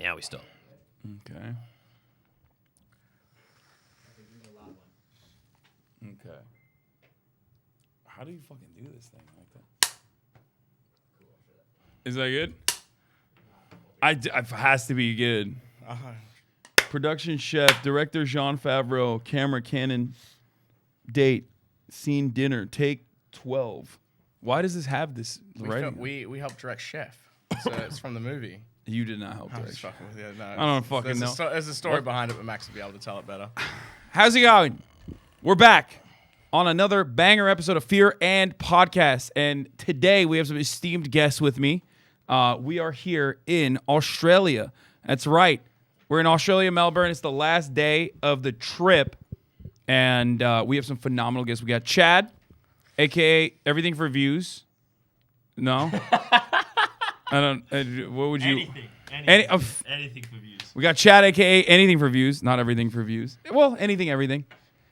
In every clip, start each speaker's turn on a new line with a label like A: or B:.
A: Now we stop.
B: Okay. Okay. How do you fucking do this thing like that? Is that good? It has to be good. Production chef, director Jean Favreau, camera Canon, date, scene dinner, take 12. Why does this have this writing?
C: We helped direct Chef, so it's from the movie.
B: You did not help
C: I'm
B: direct.
C: just fucking with you. No,
B: I don't fucking know.
C: There's a story behind it, but Max will be able to tell it better.
B: How's it going? We're back on another banger episode of Fear and Podcast. And today we have some esteemed guests with me. We are here in Australia. That's right. We're in Australia, Melbourne. It's the last day of the trip. And we have some phenomenal guests. We got Chad, a.k.a. Everything for Views. No? I don't... what would you...
A: Anything for views.
B: We got Chad, a.k.a. Anything for Views. Not Everything for Views. Well, anything, everything.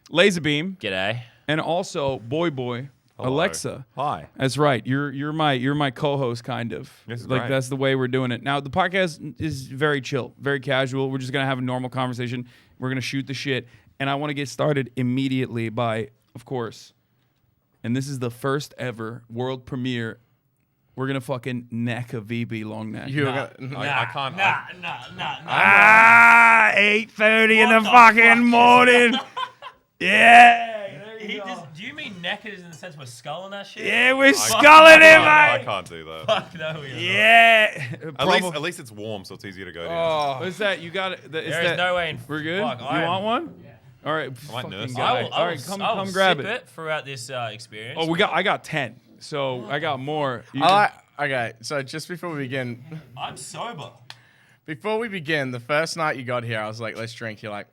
B: LazarBeam.
A: G'day.
B: And also boyboy.
D: Hello.
B: Alexa.
D: Hi.
B: That's right. You're my co-host, kind of.
D: This is
B: like
D: great.
B: That's the way we're doing it. Now the podcast is very chill, very casual. We're just gonna have a normal conversation. We're gonna shoot the shit, and I want to get started immediately by, of course, and this is the first ever world premiere. We're gonna fucking neck a VB long neck.
D: I can't.
B: Ah, 8:30 in the fucking morning. Yeah.
A: Do you mean naked in the sense we're sculling that shit?
B: Yeah, we're sculling it,
D: I
B: mate.
D: can't do that.
A: Fuck no, we are not.
B: Yeah.
D: At least it's warm, so it's easier to go down.
B: What is that? You got it.
A: There is no way in...
B: We're good?
A: Fuck,
B: you want one? Yeah. All right.
D: I might nurse
B: Guy.
D: it.
B: All right, come grab
A: sip
B: it.
A: throughout this experience.
B: Oh, I got 10. So I got more.
C: Okay, so just before we begin,
A: I'm sober.
C: Before we begin, the first night you got here, I was like, let's drink. You're like,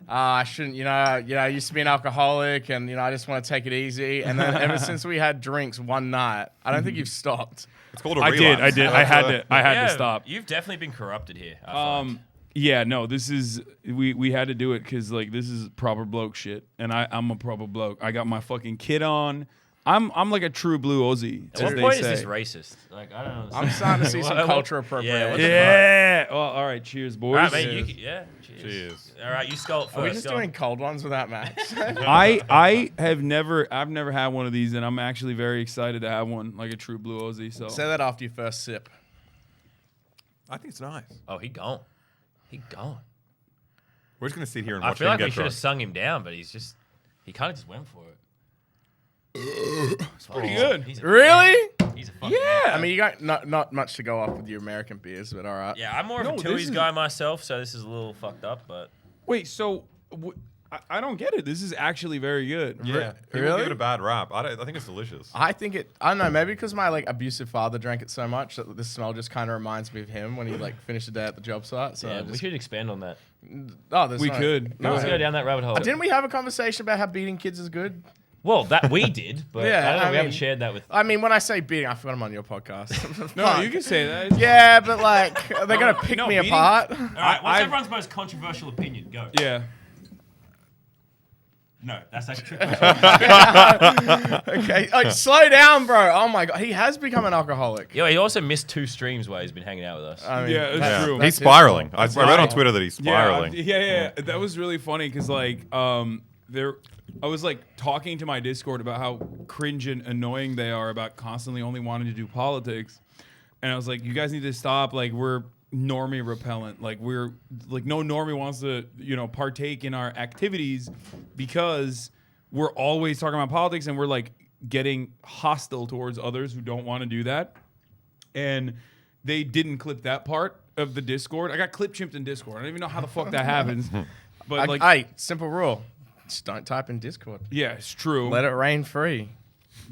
C: I shouldn't, I used to be an alcoholic and, I just want to take it easy. And then ever since we had drinks one night, I don't think you've stopped.
D: It's called a
B: I
D: relapse.
B: did. I had to stop.
A: You've definitely been corrupted here. I find.
B: Yeah, no, this is, we had to do it because, like, this is proper bloke shit. And I'm a proper bloke. I got my fucking kit on. I'm like a true blue Aussie.
A: At what point is this racist? Like, I don't know.
C: I'm starting to see some culture appropriation.
B: Yeah. Well, all right. Cheers, boys.
A: All right, mate. Cheers.
D: Cheers.
A: All right, you skull first.
C: Are we just doing cold ones without Max?
B: I've never had one of these, and I'm actually very excited to have one, like a true blue Aussie. So
C: Say that after your first sip.
D: I think it's nice.
A: Oh, he gone.
D: We're just gonna sit here and
A: I
D: watch
A: feel
D: him
A: like we
D: get
A: should have
D: drunk.
A: sung him down, but he kind of just went for it.
B: it's pretty good.
C: Really?
A: He's a fucking
B: Yeah.
C: I mean, you got not much to go off with your American beers, but all right.
A: Yeah, I'm more of a
B: this
A: Tooheys
B: is-
A: guy myself, so this is a little fucked up, but...
B: Wait, so I don't get it. This is actually very good.
D: Yeah. People
C: Really?
D: give it a bad rap. I think it's delicious.
C: I don't know, maybe because my abusive father drank it so much that the smell just kind of reminds me of him when he finished the day at the job site. So
A: Yeah, we should expand on that.
C: there's
B: We
C: no-
B: could.
C: No,
A: Let's go down that rabbit hole.
C: Didn't we have a conversation about how beating kids is good?
A: Well, that we did, but
C: Yeah,
A: I don't know,
C: I
A: we haven't
C: mean-
A: shared that with...
C: I mean, when I say beating, I forgot I'm on your podcast.
B: No, you can say that.
C: Yeah, but are they gonna pick me
B: beating-
C: apart?
A: All right, what's
B: I've-
A: everyone's most controversial opinion? Go.
B: Yeah.
A: No, that's actually...
C: Okay, slow down, bro. Oh my god, he has become an alcoholic.
A: Yo, he also missed 2 streams while he's been hanging out with us.
C: I mean,
B: Yeah, it's
C: that's-
B: true.
C: that's
D: He's
C: his
D: spiraling.
C: fault.
D: I read on Twitter that he's spiraling.
B: Yeah. That was really funny because I was like talking to my Discord about how cringe and annoying they are about constantly only wanting to do politics, and I was like, you guys need to stop. Like, we're normie repellent. Like, we're like, no normie wants to partake in our activities because we're always talking about politics and we're like getting hostile towards others who don't want to do that. And they didn't clip that part of the Discord. I got clip chimped in Discord. I don't even know how the fuck that happens. But
C: Hey, simple rule: just don't type in Discord.
B: yeah, it's true.
C: Let it rain free.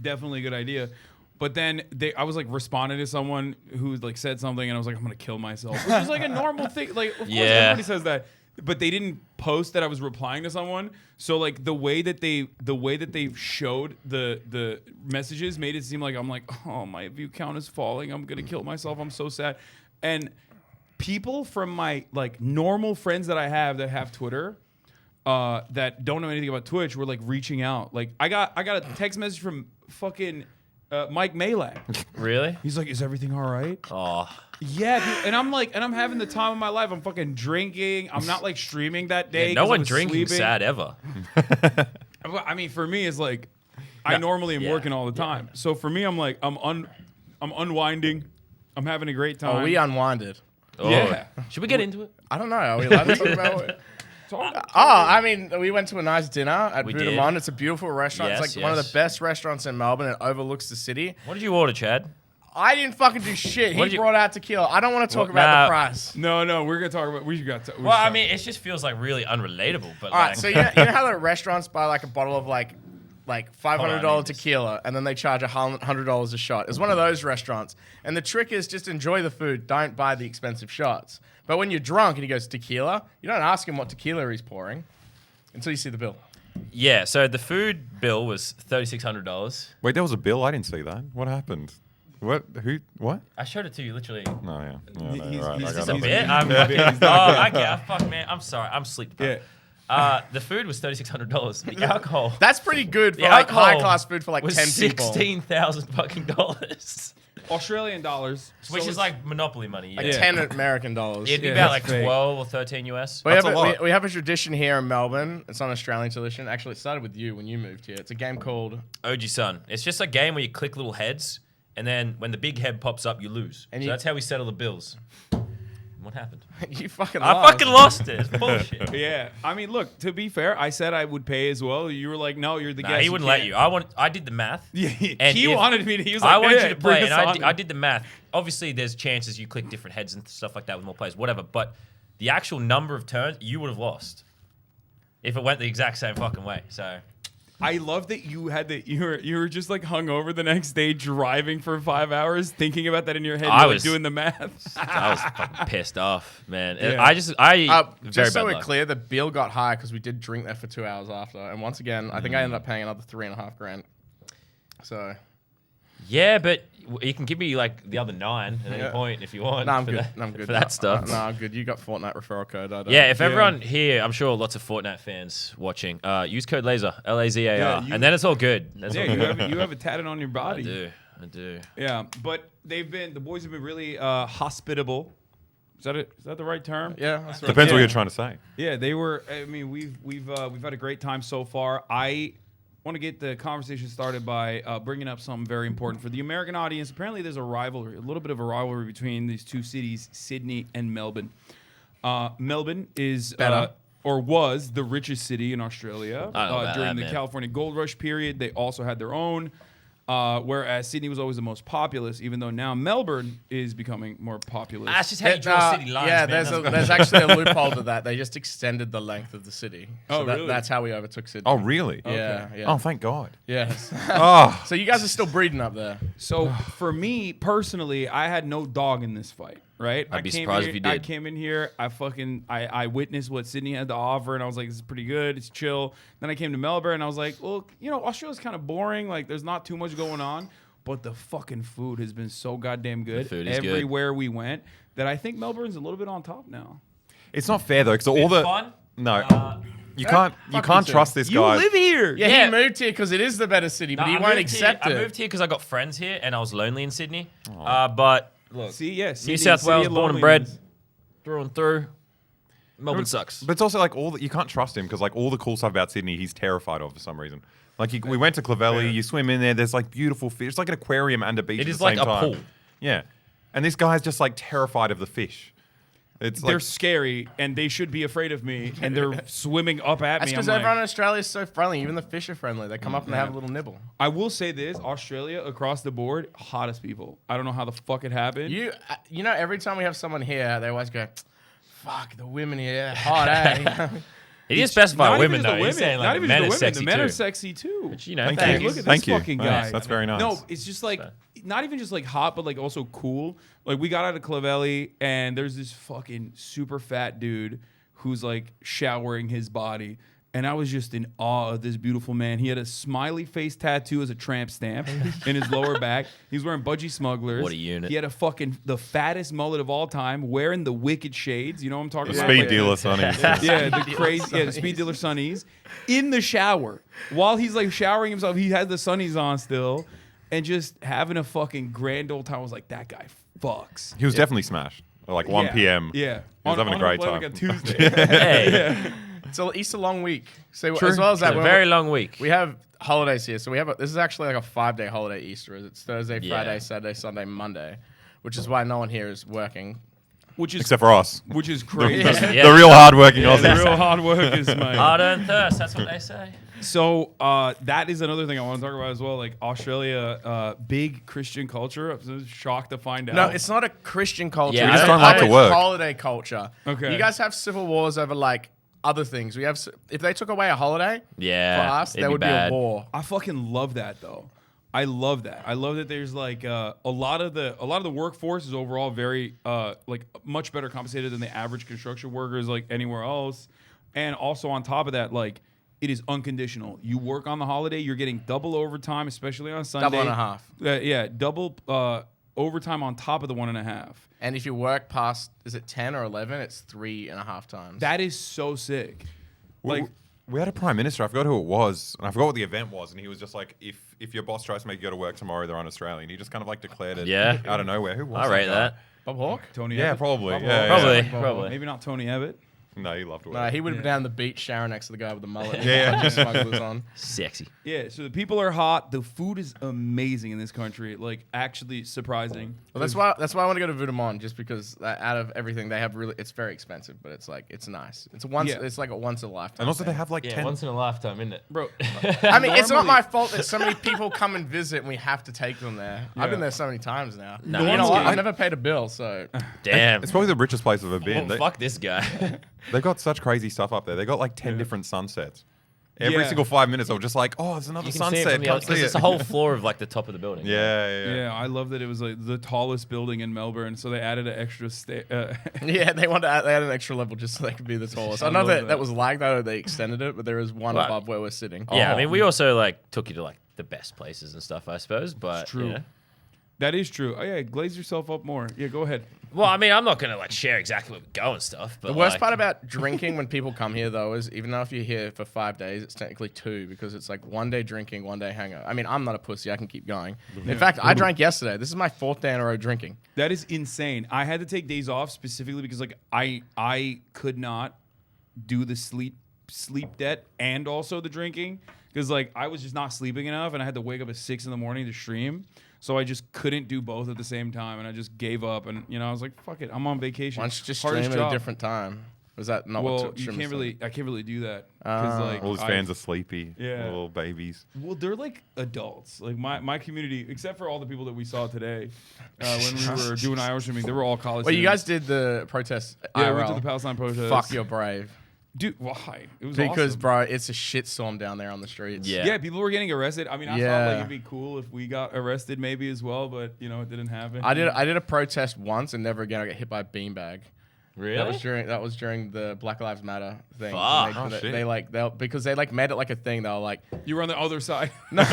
B: Definitely a good idea. But then I was like responding to someone who like said something, and I was like, I'm gonna kill myself, which is like a normal thing. Like, of course, everybody says that. But they didn't post that I was replying to someone. So like the way that they showed the messages made it seem like I'm like, oh, my view count is falling. I'm gonna kill myself. I'm so sad. And people from my like normal friends that I have Twitter, that don't know anything about Twitch were like reaching out. Like I got a text message from fucking Mike Malak.
E: Really?
B: He's like, "Is everything all right?"
E: Oh.
B: Yeah, dude. And I'm like, and I'm having the time of my life. I'm fucking drinking. I'm not like streaming that day.
E: Yeah, no
B: 'cause I
E: one
B: was
E: drinking
B: sleeping.
E: sad ever.
B: I mean, for me, it's like I normally am working all the time. So for me, I'm like, I'm unwinding. I'm having a great time.
C: Oh, we unwinded.
E: Oh.
B: Yeah.
E: Should we get into it?
C: I don't know. Are we allowed to talk about it? I mean, we went to a nice dinner at
E: We
C: Boudamont.
E: did.
C: It's a beautiful restaurant.
E: Yes,
C: it's like one of
E: yes.
C: the best restaurants in Melbourne. It overlooks the city.
E: What did you order, Chad?
C: I didn't fucking do shit.
E: What
C: He
E: did you-
C: brought out tequila. I don't want to talk
E: Well,
C: about
E: nah.
C: the price.
B: No, we're gonna talk about. We should got.
E: Well, I mean, it just feels like really unrelatable. But
C: All
E: like,
C: right, so you know how the restaurants buy like a bottle of like $500
E: Hold on, I need this.
C: tequila, and then they charge $100 a shot. It's one of those restaurants, and the trick is just enjoy the food. Don't buy the expensive shots. But when you're drunk and he goes tequila, you don't ask him what tequila he's pouring until you see the bill.
E: yeah. So the food bill was $3,600.
D: Wait, there was a bill. I didn't see that. What happened? What? Who? What?
E: I showed it to you literally.
D: No, yeah. No,
B: He's-
D: no, right,
B: he's
D: I
B: just
D: got
B: a
D: it.
B: bit.
E: I'm
B: Yeah,
E: fucking,
B: he's not
E: I get. Fuck, man. I'm sorry. I'm sleep deprived. The food was $3,600. The alcohol.
C: That's pretty good for
E: The
C: like
E: alcohol
C: high class food for like
E: was
C: 10 people.
E: $16,000,
B: Australian dollars,
E: which
B: so
E: is
B: it's-
E: like monopoly money. Yeah.
C: Like 10 American dollars.
E: It'd be
B: Yeah,
E: about
B: that's
E: like
B: fake.
E: 12 or 13 US.
C: We
D: That's
C: have,
D: a lot.
C: we have a tradition here in Melbourne. It's not an Australian tradition. Actually, it started with you when you moved here. It's a game called...
E: OG Sun. It's just a game where you click little heads, and then when the big head pops up, you lose.
C: And
E: So
C: you-
E: that's how we settle the bills. What happened?
C: You fucking
E: I
C: lost.
E: fucking lost it. It's bullshit.
B: Yeah, I mean, look. To be fair, I said I would pay as well. You were like, "No, you're the
E: Nah,
B: guest."
E: he wouldn't let you. I did the math.
B: Yeah,
E: And
B: he
E: if-
B: wanted me to. He was like,
E: I wanted
B: "Yeah,
E: you to
B: bring
E: play,
B: us
E: and
B: on."
E: I did the math. Obviously, there's chances you click different heads and stuff like that with more players, whatever. But the actual number of turns, you would have lost if it went the exact same fucking way. So
B: I love that you had that. You were just like hungover the next day, driving for 5 hours, thinking about that in your head.
E: I
B: You're, like,
E: was-
B: doing the math.
E: I was fucking pissed off, man.
B: Yeah.
E: I very
C: Just so
E: bad
C: we're
E: luck.
C: clear, the bill got high because we did drink there for 2 hours after. And once again, I think I ended up paying another $3,500. So,
E: Yeah, but you can give me like the other 9 at any
C: Yeah.
E: point if you want.
C: no, I'm
E: for
C: good.
E: that-
C: No, I'm good.
E: for that stuff.
C: No, I'm good. You got Fortnite referral code. I don't.
E: Yeah, if
B: Yeah.
E: everyone here, I'm sure lots of Fortnite fans watching, use code LAZAR, LAZAR,
B: Yeah, you-
E: and then it's all good. That's
B: Yeah,
E: all good.
B: you have it tatted on your body.
E: I do.
B: Yeah, but the boys have been really hospitable. Is that the right term?
C: Yeah, that's right.
D: Depends what
B: Yeah.
D: you're trying to say.
B: Yeah, they were. I mean, we've had a great time so far. I want to get the conversation started by bringing up something very important for the American audience. Apparently, there's a little bit of a rivalry between these two cities, Sydney and Melbourne. Melbourne is
C: Better.
B: or was the richest city in Australia
E: I don't know about
B: during
E: that,
B: the
E: man.
B: California Gold Rush period. They also had their own. Whereas Sydney was always the most populous, even though now Melbourne is becoming more populous.
E: That's just how you draw city lines,
C: yeah,
E: man.
C: there's actually a loophole to that. They just extended the length of the city.
B: Oh, really?
C: That's how we overtook Sydney.
D: Oh, really?
C: Yeah, yeah.
D: Oh, thank God.
C: Yes.
D: Oh,
C: So you guys are still breeding up there.
B: So for me personally, I had no dog in this fight, right?
E: I'd be
B: came
E: surprised
B: here-
E: if you did.
B: I came in here, I witnessed what Sydney had to offer, and I was like, this is pretty good, it's chill. Then I came to Melbourne, and I was like, well, Australia's kind of boring. Like, there's not too much going on, but the fucking food has been so goddamn good
E: The food is good.
B: everywhere we went that I think Melbourne's a little bit on top now.
D: it's not fair though, because all the
E: fun?
D: no, you can't
C: fuck
D: can't
C: you
D: trust this
B: You
D: guy.
B: live here.
C: Yeah,
E: Yeah.
C: he moved here because it is the better city, but he won't accept
E: I
C: it.
E: moved here because I got friends here and I was lonely in Sydney. But look,
B: See, yeah,
E: New
B: Sydney-
E: South
B: city
E: Wales,
B: of
E: born and bred,
B: loneliness.
E: through and through. Melbourne sucks.
D: But it's also like you can't trust him because like all the cool stuff about Sydney, he's terrified of for some reason. Like we went to Clovelly, you swim in there. There's like beautiful fish. It's like an aquarium and a beach.
E: It
D: at
E: is
D: the
E: like
D: same
E: a
D: time.
E: pool.
D: Yeah, and this guy's just like terrified of the fish. It's
B: They're
D: like
B: scary, and they should be afraid of me, and they're swimming up at
C: That's
B: me.
C: because
B: I'm
C: everyone in
B: like,
C: Australia is so friendly. Even the fish are friendly. They come up and they have a little nibble.
B: I will say this: Australia across the board, hottest people. I don't know how the fuck it happened.
C: You know, every time we have someone here, they always go, "Fuck the women here, hot, eh?"
E: He didn't specify
B: Not
E: women
B: even just
E: though.
B: the
E: He's saying
B: not
E: like
B: even
E: men
B: just
E: are
B: the women.
E: sexy
B: The men
E: too.
B: are sexy too.
E: But, you know,
D: Thank
E: thanks.
D: you.
B: Look at
D: Thank
B: this
D: you.
B: fucking
D: Nice.
B: guy.
D: That's very nice.
B: No, it's just like not even just like hot, but like also cool. Like we got out of Clovelly, and there's this fucking super fat dude who's like showering his body. And I was just in awe of this beautiful man. He had a smiley face tattoo as a tramp stamp in his lower back. He was wearing budgie smugglers.
E: What a unit.
B: He had the fattest mullet of all time, wearing the wicked shades. You know what I'm talking
D: the
B: about?
D: speed
B: Like,
D: dealer, Sonny.
B: yeah, the crazy, the speed dealer sunnies in the shower while he's like showering himself. He has the sunnies on still, and just having a fucking grand old time. I was like, that guy fucks.
D: He was definitely smashed. At like 1 p.m.
B: Yeah.
D: He was having a great time.
B: Like a Tuesday.
E: Hey,
C: It's an Easter long week. So
B: True.
C: as well as that,
E: it's a very long week.
C: we have holidays here. So this is actually like a 5-day holiday Easter. It's Thursday,
E: Yeah.
C: Friday, Saturday, Sunday, Monday, which is why no one here is working.
B: Which is
D: Except for us.
B: which is crazy.
E: Yeah.
D: The real hardworking
B: Yeah, the
D: Aussies.
B: real hard work is my.
E: Hard earned thirst. That's what they say.
B: So that is another thing I want to talk about as well. Like Australia, big Christian culture. I'm shocked to find out.
C: No, it's not a Christian culture.
E: Yeah, We
D: just don't like to
C: It's
D: work.
C: holiday culture.
B: Okay.
C: You guys have civil wars over like other things. If they took away a holiday
E: Yeah,
C: for us,
E: it'd
C: there
E: be
C: would
E: bad.
C: be a war.
B: I fucking love that though. I love that. I love that there's like a lot of the workforce is overall very like much better compensated than the average construction workers like anywhere else. And also on top of that, like it is unconditional. You work on the holiday, you're getting double overtime, especially on Sunday.
C: Double and a half.
B: Yeah, double overtime on top of the 1.5.
C: And if you work past, is it 10 or 11? It's 3.5 times.
B: That is so sick. Like
D: We had a prime minister. I forgot who it was, and I forgot what the event was. And he was just like, "If your boss tries to make you go to work tomorrow, they're un-Australian." He just kind of like declared it.
E: Yeah.
D: Out of nowhere. Who was
E: I rate
D: guy?
E: that.
C: Bob Hawke?
B: Tony
D: Yeah,
B: Abbott?
D: probably.
B: Bob
D: Yeah,
B: Hawke?
D: yeah.
E: Probably.
B: Maybe not Tony Abbott.
D: No, he loved it.
C: No, he would have been down the beach shower next to the guy with the mullet.
D: Yeah.
C: Just smugglers on.
E: Sexy.
B: Yeah, so the people are hot. The food is amazing in this country. Like, actually surprising.
C: Well, that's why I want to go to Vudamon, just because out of everything they have, it's very expensive, but it's nice. It's like a once in a lifetime.
D: And also, they
C: thing.
D: have like 10.
E: in a lifetime, isn't it?
B: Bro,
C: I mean, it's not
B: normally-
C: my fault that so many people come and visit, and we have to take them there. I've been there so many times now.
E: Nah,
C: You know
E: it's
C: what?
E: good.
C: I've never paid a bill, so
E: Damn.
D: It's probably the richest place I've ever been.
E: Oh, fuck this guy.
D: They've got such crazy stuff up there. They got like 10 different sunsets. Every
B: Yeah.
D: single 5 minutes, I was just like, "Oh, there's another
E: You can see it
D: sunset."
E: from the
D: Can't
E: outside.
D: see
E: It's
D: it.
E: a whole floor of like the top of the building.
D: Yeah.
B: I love that it was like the tallest building in Melbourne, so they added an extra
C: yeah, they had an extra level just so they could be the tallest. I
B: I
C: know
B: love
C: that
B: that.
C: that was like that, or they extended it, but there is one
E: Right.
C: above where we're sitting.
E: Yeah, I
B: Oh.
E: mean, we also like took you to like the best places and stuff, I suppose. But
B: true.
E: you know.
B: That is true. Oh yeah, glaze yourself up more. Yeah, go ahead.
E: Well, I mean, I'm not gonna like share exactly where we go and stuff. But
C: The worst
E: like,
C: part about drinking when people come here, though, is even though if you're here for 5 days, it's technically 2 because it's like 1 day drinking, 1 day hangover. I mean, I'm not a pussy. I can keep going. In fact, I drank yesterday. This is my 4th day in a row drinking.
B: That is insane. I had to take days off specifically because like I could not do the sleep debt and also the drinking because like I was just not sleeping enough and I had to wake up at 6 in the morning to stream. So I just couldn't do both at the same time, and I just gave up. And I was like, "Fuck it, I'm on vacation."
C: Why don't you just
B: Hardest
C: stream at
B: job.
C: a different time? Was that not
B: Well,
C: what
B: you
C: stream
B: can't
C: is
B: really. I can't really do that because like
D: All his fans are sleepy.
B: Yeah.
D: Little babies.
B: Well, they're like adults. Like my community, except for all the people that we saw today when we were doing Irish streaming, they were all college.
C: Well, you guys
B: students.
C: did the protest.
B: Yeah, we
C: IRL.
B: went to the Palestine protest.
C: Fuck, you're brave.
B: Dude, why? It was
C: Because,
B: awesome.
C: bro, it's a shitstorm down there on the streets.
E: Yeah.
B: Yeah, people were getting arrested. I mean, I thought
C: Yeah.
B: like it'd be cool if we got arrested maybe as well, but it didn't happen.
C: I did a protest once, and never again I got hit by a beanbag.
E: Really?
C: That was during the Black Lives Matter thing.
E: Fuck.
D: Oh,
C: They
D: shit.
C: because they like made it like a thing. They were like,
B: You were on the other side.
C: they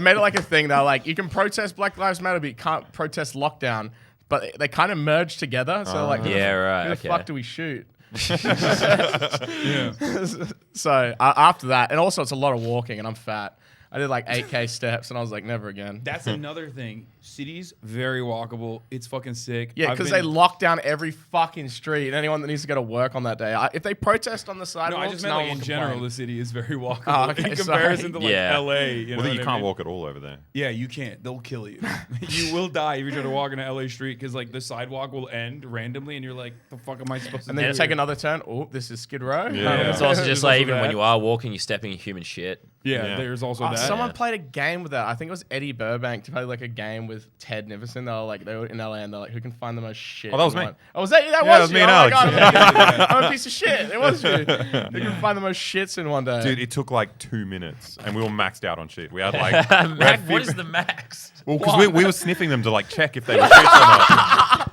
C: made it like a thing. They were like, you can protest Black Lives Matter, but you can't protest lockdown. But they kind of merged together. So like,
E: Yeah, right,
C: Who the
E: okay.
C: fuck do we shoot?
B: Yeah.
C: So after that, and also it's a lot of walking, and I'm fat. I did like 8K steps, and I was like, never again.
B: That's another thing. Cities very walkable. It's fucking sick.
C: Yeah,
B: I've
C: because
B: been-
C: they lock down every fucking street. And anyone that needs to go to work on that day, if they protest on the
B: No,
C: sidewalks,
B: I just meant
C: no
B: like
C: one
B: in
C: will
B: general,
C: complain.
B: the city is very walkable
C: Oh, okay,
B: in comparison
C: sorry.
B: to like
E: Yeah.
B: LA.
D: Well,
B: You
D: then you
B: what I
D: can't
B: mean?
D: walk at all over there.
B: Yeah, you can't. They'll kill you. You will die if you try to walk in a LA street because like the sidewalk will end randomly, and you're like, "The fuck am I supposed to?"
C: And
B: do
C: then you take
B: here?"
C: another turn. Oh, this is Skid Row.
D: Yeah.
E: It's also
B: There's
E: just like
B: also
E: even when
B: that.
E: you are walking, you're stepping in human shit.
B: Yeah,
D: Yeah.
B: there's also
C: Oh,
B: that.
C: someone
E: Yeah.
C: played a game with that. I think it was Eddie Burbank to play like a game with Ted Niverson. They were in LA, and they're like, who can find the most shit?
D: Oh, that was
C: in
D: me.
C: one? Oh, was that you? That
D: Yeah,
C: was
D: it was me
C: you.
D: and
C: Oh my
D: Alex.
C: God, I'm a piece of shit. It was you. Who can find the most shits in one day?
D: Dude, it took like 2 minutes, and we were maxed out on shit. We had like, we
E: Mac,
D: had
E: what is the max?
D: well, because we were sniffing them to like check if they were shits or not.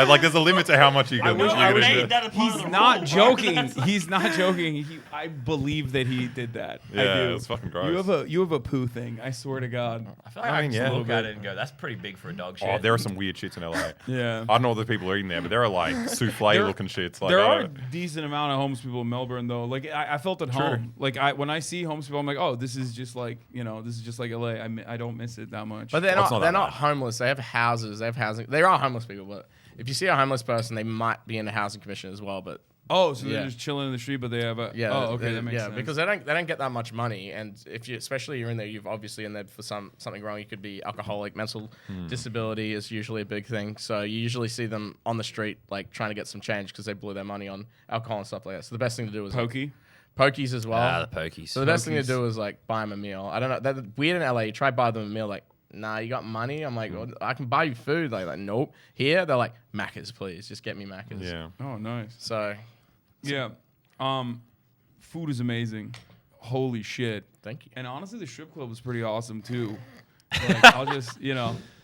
D: Like, there's a limit to how much you can.
A: No,
B: I
A: I
B: wish
A: made that a part of
B: He's
A: the
B: not
A: rule,
B: joking. He's not joking. I believe that he did that. I
D: Yeah,
B: do.
D: it's fucking gross.
B: You have a poo thing. I swear to God.
E: I feel like
D: I
E: I
D: mean,
E: can
D: yeah.
E: look at it and go, that's pretty big for a dog shit.
D: Oh, there are some weird shits in LA.
B: Yeah.
D: I don't know what the people are eating there, but there are like souffle looking shits. Like,
B: There are a decent amount of homeless people in Melbourne, though. Like I felt at home. Like when I see homeless people, I'm like, oh, this is just like this is just like LA. I don't miss it that much.
C: But they're
D: Well, it's
C: not.
D: not
C: They're
D: that
C: not
D: bad.
C: homeless. They have houses. They have housing. They are homeless people, but if you see a homeless person, they might be in the housing commission as well. But
B: so they're
C: Yeah.
B: just chilling in the street, but they have a
C: yeah,
B: Oh, okay, that makes
C: yeah,
B: sense.
C: because they don't get that much money, and if you especially you're in there, you've obviously in there for something wrong. You could be alcoholic, mental disability is usually a big thing. So you usually see them on the street like trying to get some change because they blew their money on alcohol and stuff like that. So the best thing to do is
B: Pokey.
C: pokies as well.
E: the pokies.
C: So the best thing to
B: Pokies.
C: do is like buy them a meal. I don't know. That's weird in LA. You try to buy them a meal, like, nah, you got money? I'm like, well, I can buy you food. Like, nope. Here, they're like, Macca's, please. Just get me Macca's.
D: yeah.
B: Oh, nice.
C: So,
B: Yeah. Food is amazing. Holy shit.
C: thank you.
B: And honestly, the strip club was pretty awesome too. Like, I'll just,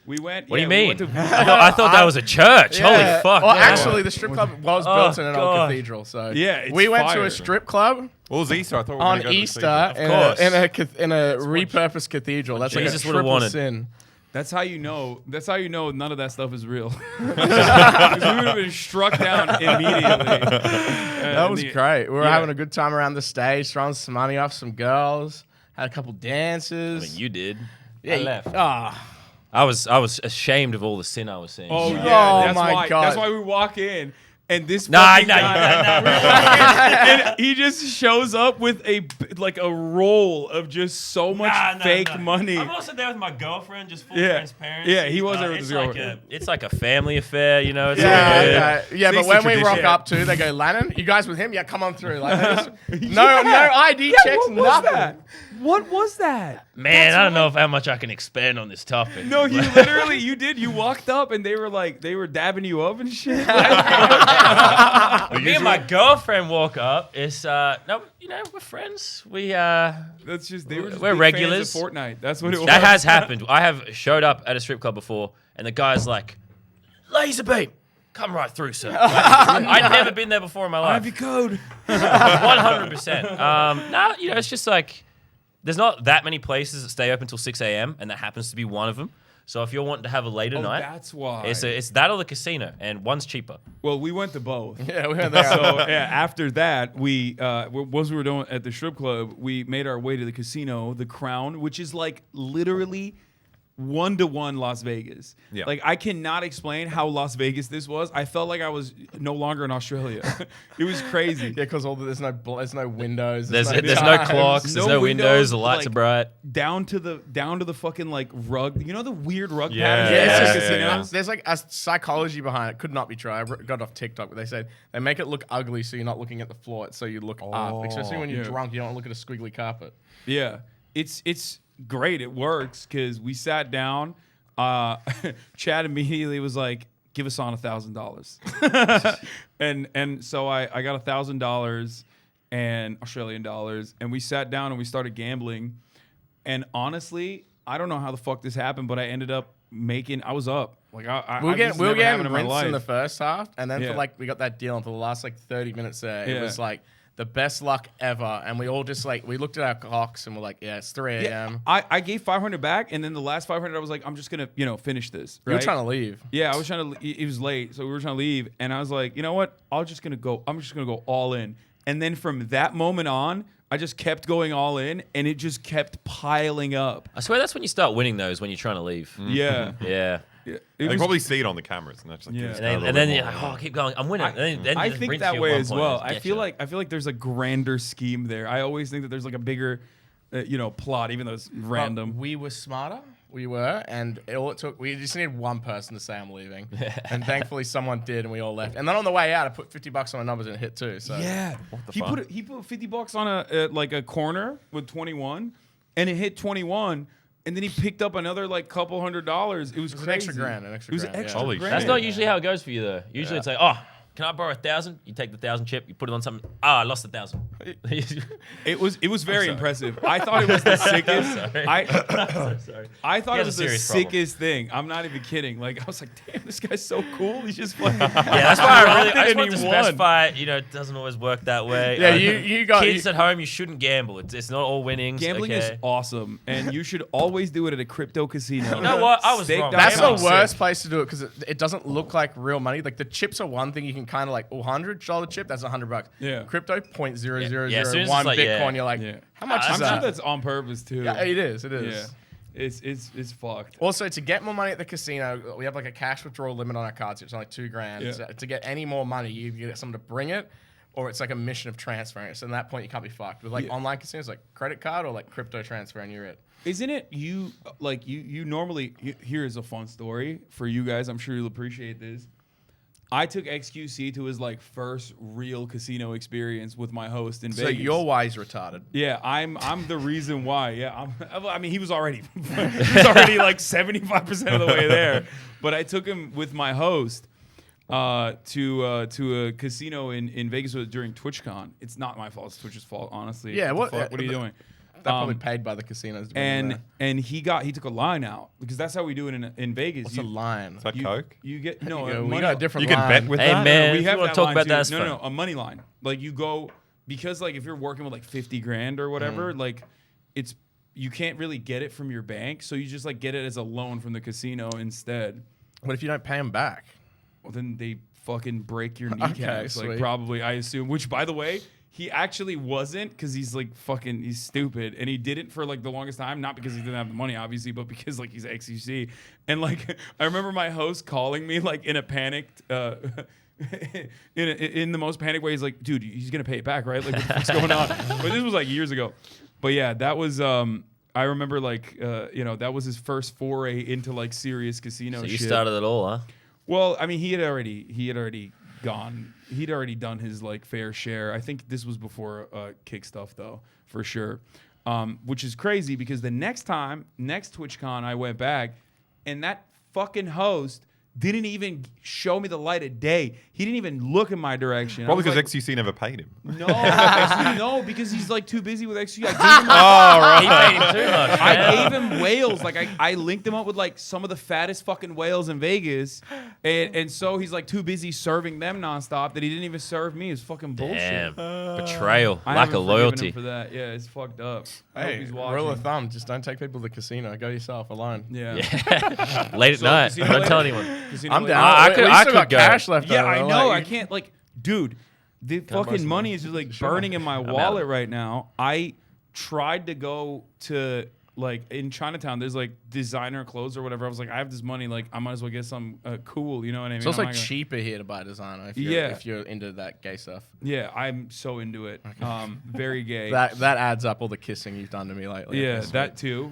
B: we went.
E: What do you
B: we
E: mean?
B: went to-
E: I thought that was a church. Holy fuck.
C: Well,
E: yeah.
C: actually, the strip club was built in an old
E: God.
C: cathedral. So,
B: Yeah, it's
C: we went to
B: fire.
C: a strip club
D: Well, it was Easter. I thought we were
C: on
D: gonna go to the
C: Easter
D: cathedral.
C: in a repurposed cathedral. That's like
E: Jesus
C: a
E: would've
C: triple
E: wanted.
C: sin.
B: That's how you know. That's how you know none of that stuff is real. Because we would have been struck down immediately.
C: That was great. We were having a good time around the stage, throwing some money off some girls. Had a couple dances.
E: I mean, you did.
C: yeah,
E: I left.
C: Ah,
E: I was ashamed of all the sin I was seeing.
B: Oh
E: So-
B: yeah,
C: Oh,
B: that's
C: my
B: why.
C: God.
B: That's why we walk in, and this
E: Nah,
B: fucking
E: nah,
B: guy, and he just shows up with a roll of just so much fake money.
A: I'm also there with my girlfriend, just full
B: Yeah.
A: transparency.
B: Yeah, he was there with
A: it's
B: his
A: like
B: girlfriend.
E: It's like a family affair, you know. It's all
C: yeah,
E: good.
C: yeah. But
B: It's
C: when
B: a
C: we rock
B: tradition.
C: up to, they go, Lannon, you guys with him? Yeah, come on through. Like, no ID checks,
B: what was
C: nothing.
B: that? What was that?
E: Man, I don't know how much I can expand on this topic.
B: No, you literally, you did. You walked up and they were dabbing you up and shit.
E: Me and my girlfriend walk up. It's no, we're friends. We
B: That's just they were. Just
E: We're
B: big
E: regulars.
B: fans of Fortnite. That's what it was.
E: that has happened. I have showed up at a strip club before, and the guy's like, "LazarBeam, come right through, sir." I'd never been there before in my
B: I
E: life.
B: have your code.
E: 100%. No, it's just like there's not that many places that stay open until 6 a.m. and that happens to be one of them. So if you're wanting to have a later
B: Oh,
E: night,
B: that's why.
E: it's that or the casino, and one's cheaper.
B: Well, we went to both.
C: Yeah, we were there.
B: So yeah, after that, we once we were doing at the strip club, we made our way to the casino, the Crown, which is like literally 1-to-1 Las Vegas.
D: Yeah.
B: Like I cannot explain how Las Vegas this was. I felt like I was no longer in Australia. It was crazy.
C: Yeah, because there's no windows.
E: There's no
C: times.
E: clocks, there's no windows, the lights
B: like,
E: are bright.
B: Down to the fucking like rug. You know the weird rug
D: Yeah,
B: patterns?
C: Yeah,
B: in
C: it's
B: the
C: just,
B: casinos?
C: there's like a psychology behind it. Could not be true. I got off TikTok, but they said they make it look ugly so you're not looking at the floor, so you look up. Especially when you're
B: Yeah.
C: drunk, you don't look at a squiggly carpet.
B: Yeah, it's great. It works because we sat down. Chad immediately was like, "Give us on $1,000," and so I got $1,000 and Australian dollars, and we sat down and we started gambling. And honestly, I don't know how the fuck this happened, but I ended up making. I was up. Like
C: We were getting
B: in my
C: rinsed
B: life.
C: in the first half, and then
B: Yeah.
C: we got that deal, and for the last 30 minutes there, it
B: Yeah.
C: was like the best luck ever. And we all just we looked at our clocks and we're like, yeah, it's 3 a.m.
B: I gave 500 back, and then the last 500 I was like, I'm just gonna finish this.
C: We were
B: right?
C: trying to leave.
B: Yeah, I was trying to. It was late, so we were trying to leave, and I was like, you know what? I'm just gonna go all in. And then from that moment on, I just kept going all in, and it just kept piling up.
E: I swear that's when you start winning those when you're trying to leave.
B: Yeah,
E: Yeah.
B: yeah. It
D: They
B: was-
D: probably see it on the cameras, and that's like,
B: Yeah.
D: "Just
E: And
D: go a
E: then,
D: little
E: and then
D: bit
E: you're
D: more."
E: like, oh, keep going. I'm winning. then
B: I
E: it
B: think
E: brings
B: that
E: you at
B: way
E: one
B: as
E: point,
B: well.
E: it's
B: I feel
E: getcha.
B: like there's a grander scheme there. I always think that there's like a bigger, plot, even though it's random.
C: But we were smarter. We were, and we just needed one person to say I'm leaving, and thankfully someone did, and we all left. And then on the way out, I put $50 on my numbers and it hit too. So
B: Yeah,
D: the
B: he
D: fuck?
B: put $50 on a corner with 21, and it hit 21, and then he picked up another couple $100. It was
C: an
B: crazy.
C: extra grand, an extra
B: It was
C: grand,
B: an
C: yeah.
B: extra
D: Holy
B: grand.
E: That's not usually how it goes for you, though. Usually it's like, oh, can I borrow 1,000? You take the 1,000 chip, you put it on something. I lost 1,000.
B: It was very impressive. I thought it was the sickest.
E: Sorry. Sorry.
B: I thought
E: He
B: it
E: has
B: was
E: a
B: the
E: serious problem.
B: sickest thing. I'm not even kidding. Like I was like, damn, this guy's so cool. He's just fucking.
E: Yeah, that's why I just
B: and
E: want
B: he
E: to
B: won.
E: specify, it doesn't always work that way.
C: Yeah, you got
E: kids at home, you shouldn't gamble. It's not all winnings.
B: Gambling is
E: okay?
B: awesome, and you should always do it at a crypto casino.
E: You know what? I was
B: Staked
E: wrong.
B: out
C: That's the
B: gambling's
C: worst
B: sick.
C: place to do it because it doesn't look like real money. Like the chips are one thing you can kind of like, $100 chip, that's $100.
B: Yeah.
C: Crypto, .0001
E: Yeah, as soon as it's like,
C: Bitcoin.
E: yeah.
C: You're like,
B: Yeah.
C: how much
B: I'm
C: is
B: sure
C: that?
B: that's on purpose too.
C: Yeah, it is. It
B: Yeah.
C: is.
B: It's fucked.
C: Also, to get more money at the casino, we have like a cash withdrawal limit on our cards. It's only $2,000.
B: Yeah.
C: So to get any more money, you get someone to bring it, or it's like a mission of transferring it. So at that point, you can't be fucked. With like
B: Yeah.
C: online casinos, like credit card or like crypto transfer, and you're it.
B: Isn't it you normally here is a fun story for you guys. I'm sure you'll appreciate this. I took XQC to his like first real casino experience with my host in
C: So
B: Vegas.
C: you're wise retarded.
B: Yeah, I'm the reason why. Yeah, I mean he was already like 75% of the way there, but I took him with my host to a casino in Vegas during TwitchCon. It's not my fault. It's Twitch's fault, honestly.
C: Yeah,
B: What the
C: what-
B: fuck? What are you doing?
C: They're probably paid by the casinos. to bring them there.
B: And he took a line out because that's how we do it in Vegas.
C: What's a line?
D: Is that
B: you,
D: Coke?
B: You get
C: We
B: money.
C: got a different
D: You can
C: line.
D: bet with
E: Hey,
D: that?
E: man.
B: We
E: if
B: have
E: you want
B: that
E: to talk
B: line
E: about
B: too.
E: that, that's
B: no,
E: fine.
B: no, a money line. Like you go because like if you're working with like 50 grand or whatever, like it's you can't really get it from your bank, so you just like get it as a loan from the casino instead.
C: What if you don't pay them back?
B: Well, then they fucking break your kneecaps, like
C: sweet.
B: probably I assume. Which by the way, he actually wasn't because he's like fucking he's stupid and he did it for like the longest time, not because he didn't have the money obviously, but because like he's XUC. And like I remember my host calling me like in a panicked in the most panicked way. He's like, dude, he's gonna pay it back, right? Like what the fuck's going on? But this was like years ago. But yeah, that was I remember like that was his first foray into like serious casino
E: So you
B: shit.
E: started it all, huh?
B: Well, I mean, he had already gone. He'd already done his like fair share. I think this was before kick stuff though, for sure. Which is crazy because the next TwitchCon I went back, and that fucking host didn't even show me the light of day. He didn't even look in my direction.
D: Probably
B: I was
D: because
B: like,
D: XUC never paid him.
B: no, actually, no, because he's like too busy with XU. I gave him
E: He paid him too much.
B: I
E: man.
B: gave him whales. Like I linked him up with like some of the fattest fucking whales in Vegas, and so he's like too busy serving them nonstop that he didn't even serve me. It's fucking bullshit.
E: Damn. Betrayal.
B: I
E: Lack
B: haven't
E: of
B: forgiven
E: loyalty.
B: him for that. Yeah, it's fucked up. I hope
C: Hey,
B: he's
C: rule
B: watching.
C: of thumb: just don't take people to the casino. Go yourself alone.
B: Yeah.
E: Yeah. Late at
B: So,
E: night.
B: casino
E: Don't
B: later?
E: tell anyone.
B: Casino
C: I'm
B: later?
C: down.
E: I
C: We
E: could-
C: still
E: I
C: got
E: could go.
C: cash left.
B: Yeah,
C: over.
B: I know.
C: Like,
B: I can't like, dude. The
C: I buy
B: fucking
C: some
B: money
C: more?
B: is just like
C: Sure.
B: burning in my
E: out.
B: wallet right now. I tried to go to like in Chinatown. There's like designer clothes or whatever. I was like, I have this money. Like, I might as well get some cool. You know what I mean?
C: It's also
B: I'm not gonna-
C: cheaper here to buy designer if you're into that gay stuff.
B: Yeah, I'm so into it. Very gay.
C: That adds up all the kissing you've done to me lately.
B: Yeah,
C: Okay, sweet.
B: that too.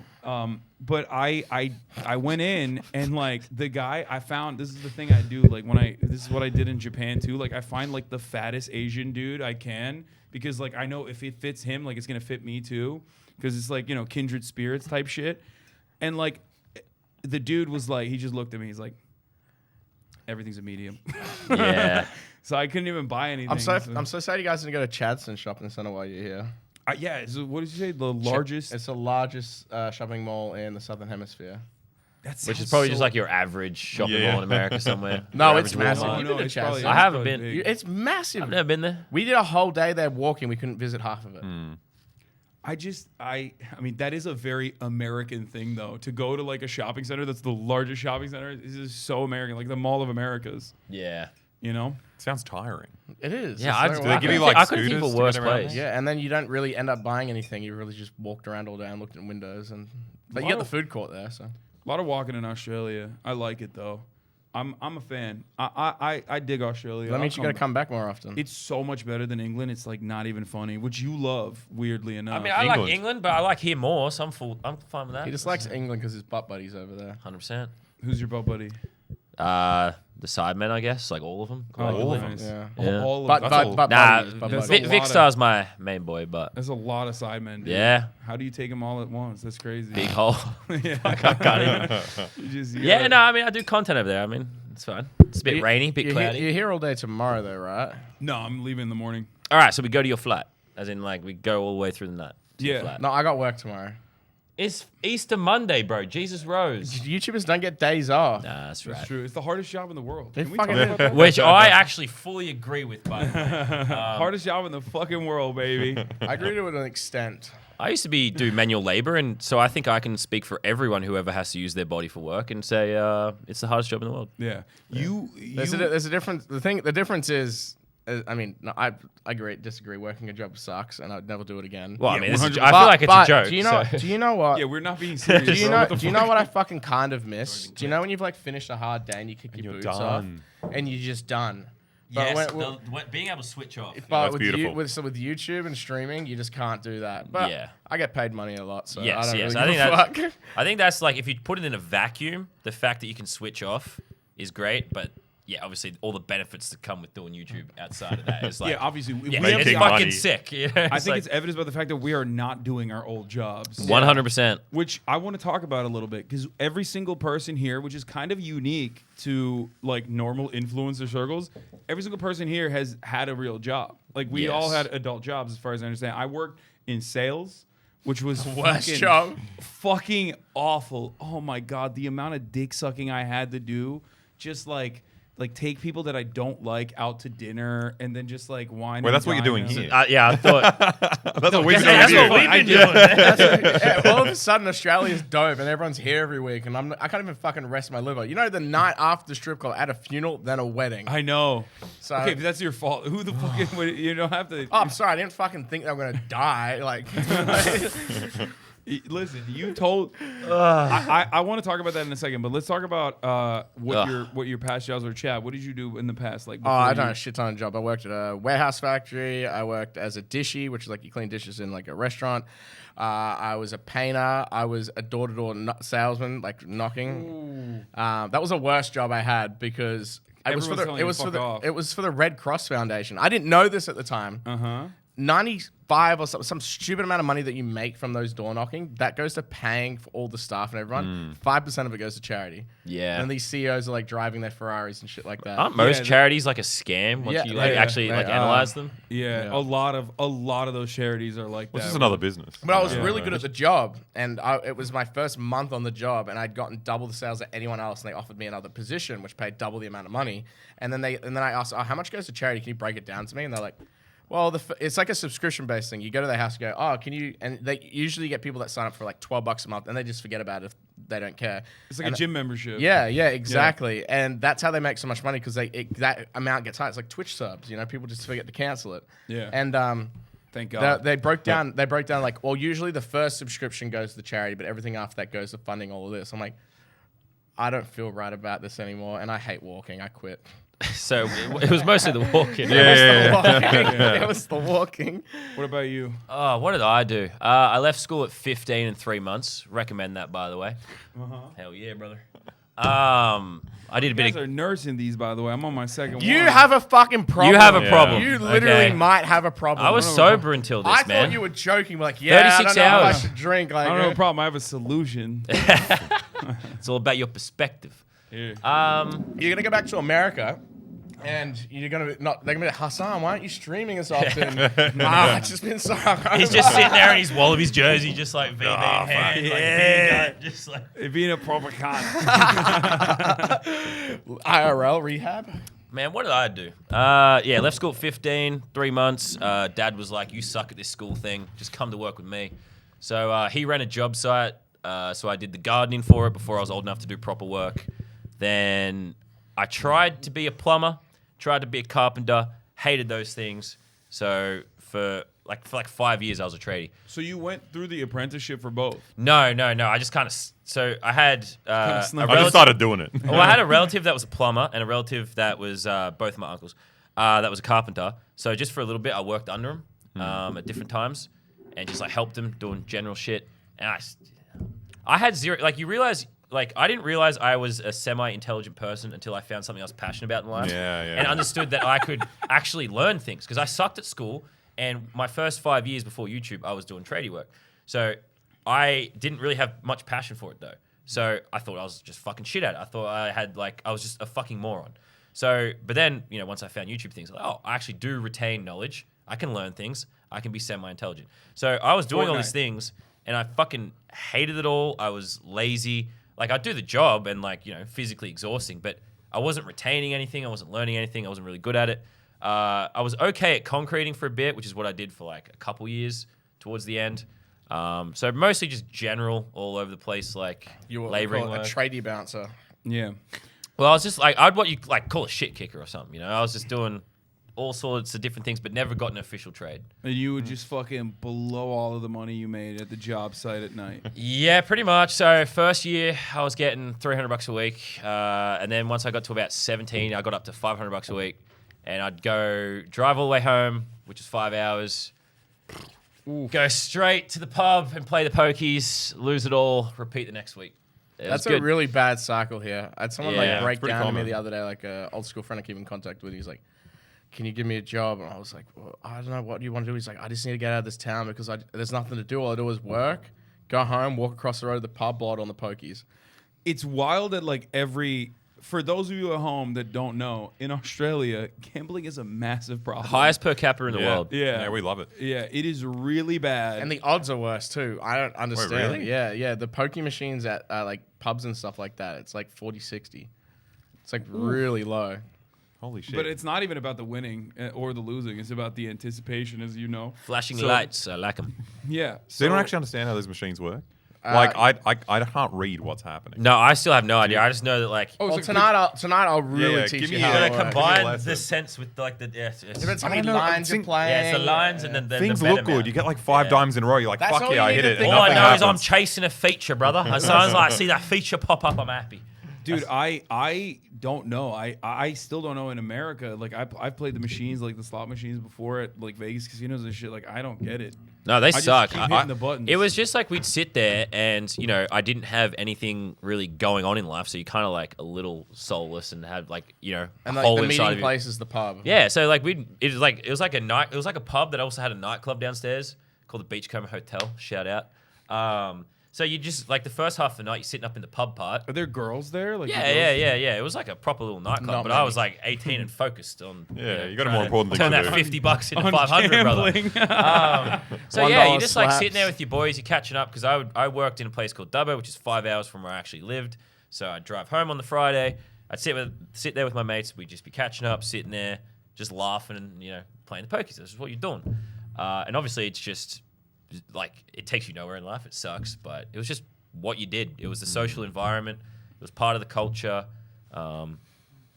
B: But I went in and like the guy I found, this is the thing I do, like this is what I did in Japan too. Like I find like the fattest Asian dude I can because like I know if it fits him, like it's gonna fit me too. Because it's like, kindred spirits type shit. And like the dude was like, he just looked at me, he's like, everything's a medium.
E: Yeah.
B: So I couldn't even buy anything.
C: I'm so sad you guys didn't go to Chadstone Shopping Center while you're here.
B: Yeah, so what did you say? The largest?
C: It's the largest shopping mall in the Southern Hemisphere.
B: That
E: Which is
B: sounds
E: probably
B: so-
E: just like your average shopping
D: Yeah.
E: mall in America somewhere.
C: No,
E: Your
C: it's
E: average
C: massive.
E: Walmart.
C: You've been to Chadstone.
E: I haven't
B: probably
E: been.
B: big.
C: It's massive.
E: I've never been there.
C: We did a whole day there walking. We couldn't visit half of it.
B: I mean, that is a very American thing, though. To go to like a shopping center that's the largest shopping center is so American, like the Mall of Americas.
E: Yeah.
B: You know?
D: Sounds tiring.
C: It is.
E: Yeah,
C: It's
E: I
C: so
E: do
D: they give you,
C: wacky.
D: like,
E: I couldn't think of a
D: scooters to
E: worse
D: get around
E: place.
C: Yeah, and then you don't really end up buying anything. You really just walked around all day and looked at windows, but you get the food court there. So
B: A lot of walking in Australia. I like it though. I'm a fan. I dig Australia.
C: that means
B: I'll
C: you got to come back more often.
B: It's so much better than England. It's like not even funny, which you love, weirdly enough.
E: I mean, I like
D: England.
E: England, but I like here more, so I'm fine with that.
C: He just likes England because his butt buddy's over there.
E: 100%.
B: Who's your butt buddy?
E: The sidemen, I guess, like all of them.
D: all of
B: nice.
C: Yeah.
E: Yeah.
B: All of
C: But
B: them.
D: That's all.
C: butt
E: Nah,
C: buddies, butt
B: that's
C: buddies.
B: a
E: Vic
B: lot of-
E: Star's my main boy, but
B: That's a lot of sidemen, dude.
E: yeah,
B: How do you take them all at once? That's crazy.
E: big hole.
B: Yeah.
E: I can't even.
B: You
E: Yeah,
B: gotta-
E: no, I mean, I do content over there. I mean, It's fine. It's a bit rainy, a bit cloudy.
C: You're here all day tomorrow, though, right?
B: No, I'm leaving in the morning.
E: All right, so we go to your flat, as in like we go all the way through the night. To your
B: Yeah.
E: flat.
C: No, I got work tomorrow.
E: It's Easter Monday, bro. Jesus rose.
C: YouTubers don't get days off.
E: Nah, that's right.
B: That's true. It's the hardest job in the world.
C: They
B: Can we
C: fucking-
B: talk about that?
E: Which I actually fully agree with, by the way.
B: Hardest job in the fucking world, baby.
C: I agree to an extent.
E: I used to do manual labor, and so I think I can speak for everyone who ever has to use their body for work and say it's the hardest job in the world.
B: Yeah.
C: There's a difference. The difference is, I mean, no, I disagree. Working a job sucks, and I'd never do it again.
E: Well, I
B: Yeah,
E: mean, I
B: 100%.
E: feel like it's a joke.
C: Do you know?
E: so-
C: Do you know what?
B: Yeah, we're not being serious.
C: Do you
B: bro.
C: know?
B: What the
C: Do you
B: fuck?
C: know what I fucking kind of miss? Do you know when you've like finished a hard day and you kick your
D: you're
C: boots
D: done.
C: off and you're just done?
A: Yes,
C: when-
A: being able to switch off.
C: But
D: That's beautiful.
C: with YouTube and streaming, you just can't do that. But
E: Yeah.
C: I get paid money a lot, so
E: Yes,
C: I don't
E: yes.
C: really give a fuck.
E: I think that's like if you put it in a vacuum, the fact that you can switch off is great, but yeah, obviously all the benefits that come with doing YouTube outside of that is like
B: Yeah, obviously.
E: yeah,
B: we have
E: it's
D: Making
E: fucking
D: money.
E: sick. You know?
B: I think it's evidenced by the fact that we are not doing our old jobs.
E: 100%.
B: Which I want to talk about a little bit because every single person here, which is kind of unique to like normal influencer circles, every single person here has had a real job. Like we
E: Yes.
B: all had adult jobs, as far as I understand. I worked in sales, which was
C: Worst
B: fucking,
C: job.
B: fucking awful. Oh my god, the amount of dick sucking I had to do, just like take people that I don't like out to dinner and then just like wine.
D: Well,
B: and
D: that's what you're
B: dine
D: doing
B: them.
D: here.
E: Yeah, I thought
D: That's what we've been
E: that's
D: doing.
E: what
D: with
E: we've
D: you.
E: been doing.
C: Yeah, all of a sudden, Australia's dope, and everyone's here every week, and I can't even fucking rest my liver. You know, the night after the strip club, at a funeral, then a wedding.
B: I know.
C: So-
B: okay, but that's your fault. Who the fuck? You don't have to.
C: Oh, I'm sorry, I didn't fucking think they were gonna die. Like,
B: Listen, you told. I want to talk about that in a second, but let's talk about what your past jobs were. Chad, what did you do in the past? Like,
C: oh, I've
B: before
C: done a shit ton of job. I worked at a warehouse factory. I worked as a dishy, which is like you clean dishes in like a restaurant. I was a painter. I was a door-to-door salesman, like knocking. That was the worst job I had because
B: Everyone's telling you to fuck off.
C: it was for the Red Cross Foundation. I didn't know this at the time. 95 or some stupid amount of money that you make from those door knocking, that goes to paying for all the staff and everyone. 5% of it goes to charity.
E: Yeah.
C: And these CEOs are like driving their Ferraris and shit like that.
E: Aren't most
B: Yeah,
E: charities like a scam once
C: Yeah,
E: you like
C: yeah,
E: actually
C: yeah.
E: like analyze them?
B: Yeah,
C: Yeah.
B: a lot of those charities are like
D: Which
B: that.
D: is another business.
C: But I was
B: Yeah.
C: really good at the job, and it was my first month on the job, and I'd gotten double the sales of anyone else, and they offered me another position, which paid double the amount of money. And then I asked, "Oh, how much goes to charity? Can you break it down to me?" And they're like, "Well, it's like a subscription-based thing. You go to their house, and go, oh, can you?" And they usually get people that sign up for like $12 a month, and they just forget about it if they don't care.
B: It's like a gym membership.
C: Yeah, exactly. And that's how they make so much money because that amount gets high. It's like Twitch subs, you know, people just forget to cancel it.
B: Yeah.
C: And
B: Thank God.
C: they broke down like, well, usually the first subscription goes to the charity, but everything after that goes to funding all of this. I'm like, I don't feel right about this anymore, and I hate walking. I quit.
E: So it was mostly the walking.
C: It was the walking.
B: What about you?
E: Oh, what did I do? I left school at 15 and 3 months. Recommend that, by the way. Hell yeah, brother. I did a
B: You
E: bit
B: guys
E: of.
B: are nursing these, by the way. I'm on my second
C: You
B: one.
C: have a fucking problem.
E: You have a
D: Yeah.
E: problem.
C: You literally
E: okay?
C: might have a problem.
E: I was sober until this,
C: I
E: man.
C: thought you were joking. Like, yeah,
E: 36
C: I don't know if I
E: hours.
C: should drink. Like,
B: I don't have a problem. I have a solution.
E: It's all about your perspective.
B: Yeah.
C: You're gonna go back to America, and you're gonna be not. They're gonna be like, Hasan, why aren't you streaming as often? It's just been so.
E: He's just sitting there in his Wallabies jersey, just like VB in hand, like
B: yeah.
E: being just like.
B: It being a proper cunt.
C: IRL rehab.
E: Man, what did I do? Yeah, left school at 15, 3 months. Dad was like, you suck at this school thing. Just come to work with me. So he ran a job site. So I did the gardening for it before I was old enough to do proper work. Then I tried to be a plumber, tried to be a carpenter, hated those things. So for like 5 years, I was a tradie.
B: So you went through the apprenticeship for both.
E: No. I just kind of... So I had a
B: snuck
D: I just
E: relative...
D: started doing it.
E: Well, I had a relative that was a plumber and a relative that was both of my uncles. That was a carpenter. So just for a little bit, I worked under him at different times and just like helped him doing general shit. And I had zero. Like you realize, like I didn't realize I was a semi-intelligent person until I found something I was passionate about in life.
D: Yeah.
E: And understood that I could actually learn things because I sucked at school. And my first 5 years before YouTube, I was doing tradie work. So I didn't really have much passion for it though. So I thought I was just fucking shit at it. I thought I was just a fucking moron. So, but then, once I found YouTube things, like, oh, I actually do retain knowledge. I can learn things. I can be semi-intelligent. So I was doing all these things, and I fucking hated it all. I was lazy. Like, I'd do the job and, physically exhausting, but I wasn't retaining anything. I wasn't learning anything. I wasn't really good at it. I was okay at concreting for a bit, which is what I did for, a couple years towards the end. So mostly just general, all over the place,
C: You were
E: laboring
C: a
E: work.
C: tradie bouncer.
B: Yeah.
E: Well, I was just I'd what you call a shit kicker or something. I was just doing all sorts of different things, but never got an official trade.
B: And you would just fucking blow all of the money you made at the job site at night.
E: Yeah, pretty much. So first year, I was getting $300 a week, and then once I got to about 17, I got up to $500 a week, and I'd go drive all the way home, which is 5 hours. Go straight to the pub and play the pokies, lose it all, repeat the next week.
C: That's a really bad cycle here. I had someone
E: Yeah,
C: break
D: pretty
C: down to me
D: common.
C: the other day, an old school friend I keep in contact with. He's like, "Can you give me a job?" And I was like, "Well, I don't know. What do you want to do?" He's like, "I just need to get out of this town because there's nothing to do. All I do is work, go home, walk across the road to the pub, blow it on the pokies."
B: It's wild that for those of you at home that don't know, in Australia, gambling is a massive problem.
E: Highest per capita in the world.
B: Yeah.
D: Yeah, we love it.
B: Yeah, it is really bad.
C: And the odds are worse too. I don't understand.
D: really?
C: Yeah. The pokey machines at pubs and stuff like that, it's 40-60. It's really low.
D: Holy shit.
B: But it's not even about the winning or the losing. It's about the anticipation, as you know.
E: Flashing
B: So-
E: lights, I like them.
B: Yeah.
D: so you don't actually understand how those machines work? I can't read what's happening.
E: No, I still have no idea. I just know that
B: Oh,
C: Well,
B: so
C: tonight I'll really
D: Yeah,
C: teach
D: give
C: you
D: me
C: how
D: a-
C: it
E: you're
C: works.
E: gonna
D: Give me a
E: combine
D: lesson.
E: the sense with
C: Depends
D: I
C: how many
D: don't know, I
C: lines you're
D: think-
C: playing.
E: Yeah, it's the lines and then the
D: Things
E: bet
D: look good.
E: amount.
D: You get 5 dimes in a row. You're like,
C: That's
D: fuck
C: all
D: yeah,
C: you
D: I hit
C: need
D: it.
C: to
D: And
C: think
E: All I
D: nothing
E: know is I'm
D: happens.
E: chasing a feature, brother. As soon as I see that feature pop up, I'm happy.
B: Dude, I don't know. I still don't know in America. I've played the machines, the slot machines before at Vegas casinos and shit. I don't get it.
E: No, they
B: I just
E: suck.
B: keep hitting the buttons.
E: It was just we'd sit there and, I didn't have anything really going on in life. So you kind of a little soulless and had
C: And
E: a hole
C: the
E: inside
C: meeting
E: of you.
C: place is the pub.
E: Yeah. So it was like a pub that also had a nightclub downstairs called the Beachcomber Hotel. Shout out. So you just the first half of the night, you're sitting up in the pub part.
B: Are there girls there?
E: Yeah. It was a proper little nightclub,
C: Not
E: but I
C: many.
E: was 18 and focused on.
D: Yeah, you got a
E: trying
D: more
E: to
D: important thing
E: turn
D: to
E: that
D: do.
E: $50 into
B: On
E: 500, brother.
B: gambling.
E: So yeah,
C: $1
E: you're just
C: slaps.
E: sitting there with your boys, you're catching up because I worked in a place called Dubbo, which is 5 hours from where I actually lived. So I'd drive home on the Friday. I'd sit there with my mates. We'd just be catching up, sitting there, just laughing and playing the pokies. This is what you're doing. And obviously, it's just it takes you nowhere in life. It sucks, but it was just what you did. It was the social environment. It was part of the culture.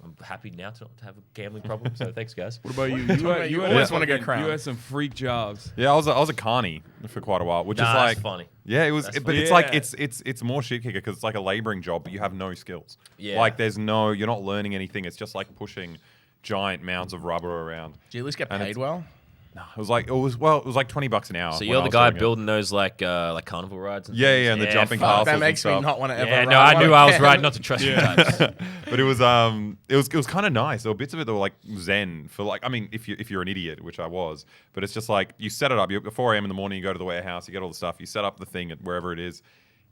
E: I'm happy now to not have a gambling problem. So thanks, guys.
B: What about you?
C: You always wanna get
B: You
C: crowned.
B: had some freak jobs.
D: Yeah, I was a carny for quite a while, which is
E: That's funny.
D: Yeah, it was,
E: That's
D: but
B: funny.
D: it's
B: Yeah.
D: it's more shit kicker because it's like a laboring job, but you have no skills.
E: Yeah.
D: You're not learning anything. It's just pushing giant mounds of rubber around.
C: Do you at least get
D: And
C: paid
D: it's-
C: well?
D: No, it was $20 an hour.
E: So
D: when
E: you're
D: I
E: the
D: was
E: guy
D: doing it.
E: building those carnival rides? And
D: Yeah,
E: things?
D: yeah, and the jumping
E: fuck.
D: castles
C: That
D: and
C: makes me
D: stuff.
C: not want to ever.
E: Yeah,
C: ride
E: no, I
C: one
E: knew I was
C: again.
E: right not to trust you types.
D: But it was kind of nice. There were bits of it that were zen for if you're an idiot, which I was. But it's just you set it up. You at 4 a.m. in the morning, you go to the warehouse, you get all the stuff, you set up the thing at wherever it is,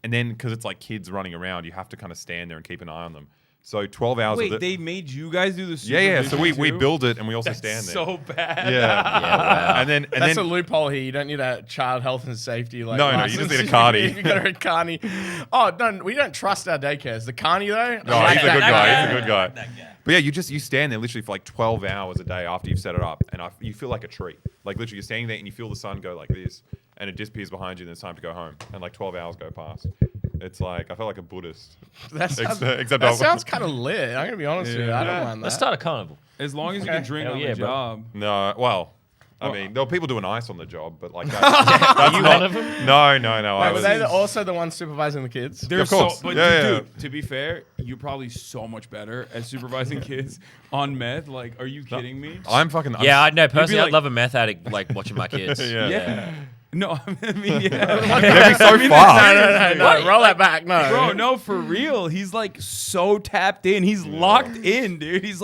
D: and then because it's kids running around, you have to kind of stand there and keep an eye on them. So 12 hours.
B: Wait,
D: of it.
B: they made you guys do the
D: Yeah. So we
B: supervision too?
D: build it and we also
B: That's
D: stand there.
B: so bad.
D: Yeah.
E: Yeah, wow.
D: And then
C: That's a loophole here. You don't need a child health and safety.
D: No, you just
C: license.
D: need a carny.
C: You got a carny. Oh no, we don't trust our daycares. The carny though.
D: No, he's a good
E: That
D: guy.
E: guy.
D: He's a good guy.
E: That guy.
D: But yeah, you stand there literally for 12 hours a day after you've set it up, and you feel like a tree. Literally, you're standing there and you feel the sun go like this, and it disappears behind you, and it's time to go home, and 12 hours go past. It's I felt like a Buddhist.
C: That sounds,
D: Except
C: that
D: I-
C: sounds kind of lit. I'm gonna be honest with you. I don't
B: Yeah.
C: mind that.
E: Let's start a carnival.
B: As long as you
C: Okay.
B: can drink
E: Hell
B: on
E: yeah,
B: the
E: bro.
B: job.
D: No, well, I mean, there were people doing ice on the job, but that's
E: Are you one of them?
D: No, I
C: Were
D: was.
C: they also the ones supervising the kids?
B: They're
D: Of course.
B: but
D: Yeah,
B: dude, to be fair, you're probably so much better at supervising kids on meth. Are you kidding me?
D: I'm fucking.
E: Yeah, I know. Personally,
B: like-
E: I'd love a meth addict watching my kids.
D: Yeah.
B: Yeah. No, I mean, yeah.
D: That'd be so fast.
C: No, roll that back. No,
B: Bro, no, for real. He's so tapped in. He's locked in, dude. He's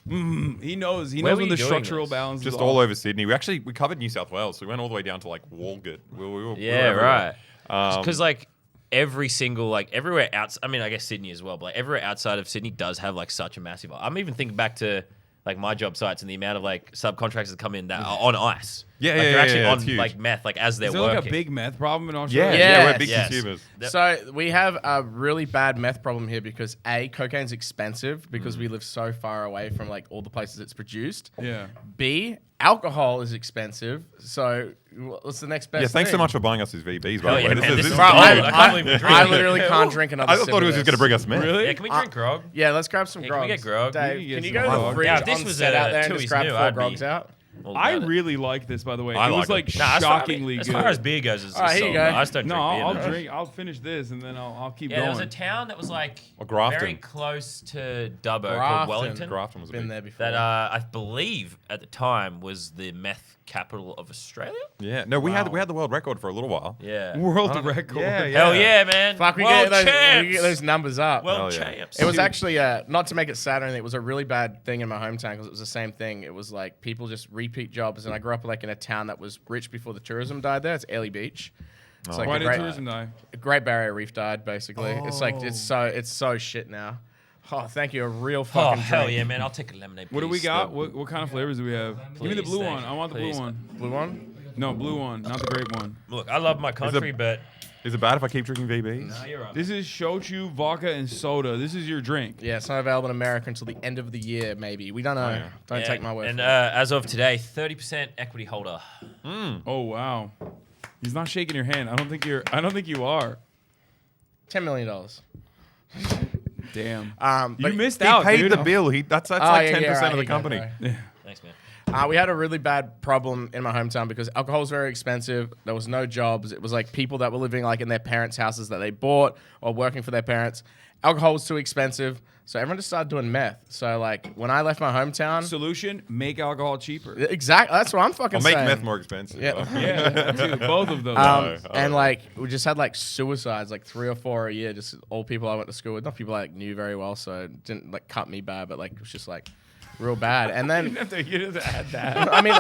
B: he knows. He
E: Where
B: knows
E: were
B: when
E: you
B: the
E: doing
B: structural
E: this?
B: balance
D: Just
B: is
D: all
B: off.
D: over Sydney. We covered New South Wales, so we went all the way down to Walgett. We were
E: Yeah,
D: everywhere.
E: right. Because every single like everywhere outside. I mean, I guess Sydney as well, but like everywhere outside of Sydney does have like such a massive. I'm even thinking back to like my job sites and the amount of like subcontractors that come in that are on ice.
D: Yeah,
E: like,
D: yeah,
E: they're
D: yeah,
E: actually
D: yeah,
E: on
D: it's huge.
E: like meth, like as they're
B: Is there
E: working.
B: like a big meth problem in
D: Yeah,
B: Australia?
D: yeah, we're
C: Yes.
D: big
E: Yes.
D: consumers.
C: So we have a really bad meth problem here because A, cocaine's expensive because we live so far away from like all the places it's produced.
B: Yeah.
C: B, alcohol is expensive. So what's the next best
D: Yeah, thanks so
C: thing?
D: much for buying us these VBs, by
E: Oh,
D: the
E: yeah,
D: way.
E: man, this is
D: is
C: Bro,
E: gold.
D: huge.
E: I can't believe we're drinking.
C: I literally can't drink another
D: I
C: sip
D: thought he was
C: of
D: just going to
C: this.
D: bring us meth.
B: Really?
E: Yeah, can we drink grog?
C: Yeah, let's grab some
E: Yeah,
C: grogs.
E: can we get grog?
C: Dave,
B: We can
C: can
B: get
C: you
B: some
C: go to the
B: grog.
C: fridge
E: Yeah, if this
C: on
E: was
C: set
E: a
C: out there and
E: two
C: just
E: is
C: grab
E: new,
C: 4
E: I'd be-
C: grogs out?
E: All
B: I
E: about it.
B: really like this, by the way.
D: I
B: It was
D: like
B: like
D: it.
E: Nah,
B: shockingly
E: as
B: good.
E: far as beer goes, it's
C: All right, here you
E: solid.
C: go.
E: I just don't
B: No,
E: drink beer.
B: I'll
E: no.
B: drink. I'll finish this and then I'll keep
A: Yeah, there was
B: going.
A: a town that was like
D: Or Grafton.
A: very close to
E: Dubbo called
C: Grafton.
E: Wellington.
D: Grafton was a
C: Been
D: big.
C: there before.
E: That I believe at the time was the meth capital of Australia.
D: Yeah, no, we had the world record for a little while.
E: Yeah.
B: World record.
D: Yeah, yeah.
E: Hell yeah, man.
C: Fuck, we
E: World
C: get,
E: champs.
C: we get those numbers up.
E: World
D: Hell yeah.
E: champs.
C: It was actually, not to make it sad or anything, it was a really bad thing in my hometown because it was the same thing. It was like people just repeat jobs. And I grew up like in a town that was rich before the tourism died there. It's Airlie Beach. It's like
B: Why
C: a
B: did
C: great,
B: tourism die?
C: a Great Barrier Reef died, basically. It's like, it's so shit now. Oh, thank you. A real
E: Oh,
C: fucking
E: hell
C: drink.
E: yeah, man. I'll take a lemonade,
B: What do we
E: please.
B: got? What kind of flavors do we have? Give me the
E: Please,
B: blue
E: thank
B: one.
E: you.
B: I want the
E: Please.
B: blue one.
C: Blue one?
B: No, blue one, not the grape one.
E: Look, I love my country, but...
D: Is it bad if I keep drinking VBs?
E: No, you're right.
B: This is shochu, vodka, and soda. This is your drink.
C: Yeah, it's not available in America until the end of the year, maybe. We don't know.
D: yeah.
C: Don't take my word
E: And
C: for it.
E: as of today, 30% equity holder.
B: Oh wow. He's not shaking your hand. I don't think you are.
C: $10 million.
B: Damn.
C: But
B: You missed
D: He
B: out,
D: paid
B: dude.
D: the bill. That's
C: Oh,
D: like
C: yeah,
D: 10%
C: yeah, right,
D: of the
C: here you go,
D: company.
C: bro.
E: Thanks, man.
C: We had a really bad problem in my hometown because alcohol was very expensive. There was no jobs. It was like people that were living like in their parents' houses that they bought or working for their parents. Alcohol was too expensive, so everyone just started doing meth. So like when I left my hometown,
B: Solution: make alcohol cheaper.
C: exactly that's what I'm fucking
D: I'll make
C: saying.
D: meth more expensive.
C: Yeah.
B: Yeah, dude, both of those.
C: And like we just had like suicides, like 3 or 4 a year. Just all people I went to school with, not people I like knew very well, so it didn't like cut me bad, but like it was just like real bad. And then
B: you didn't have to add that.
C: I mean,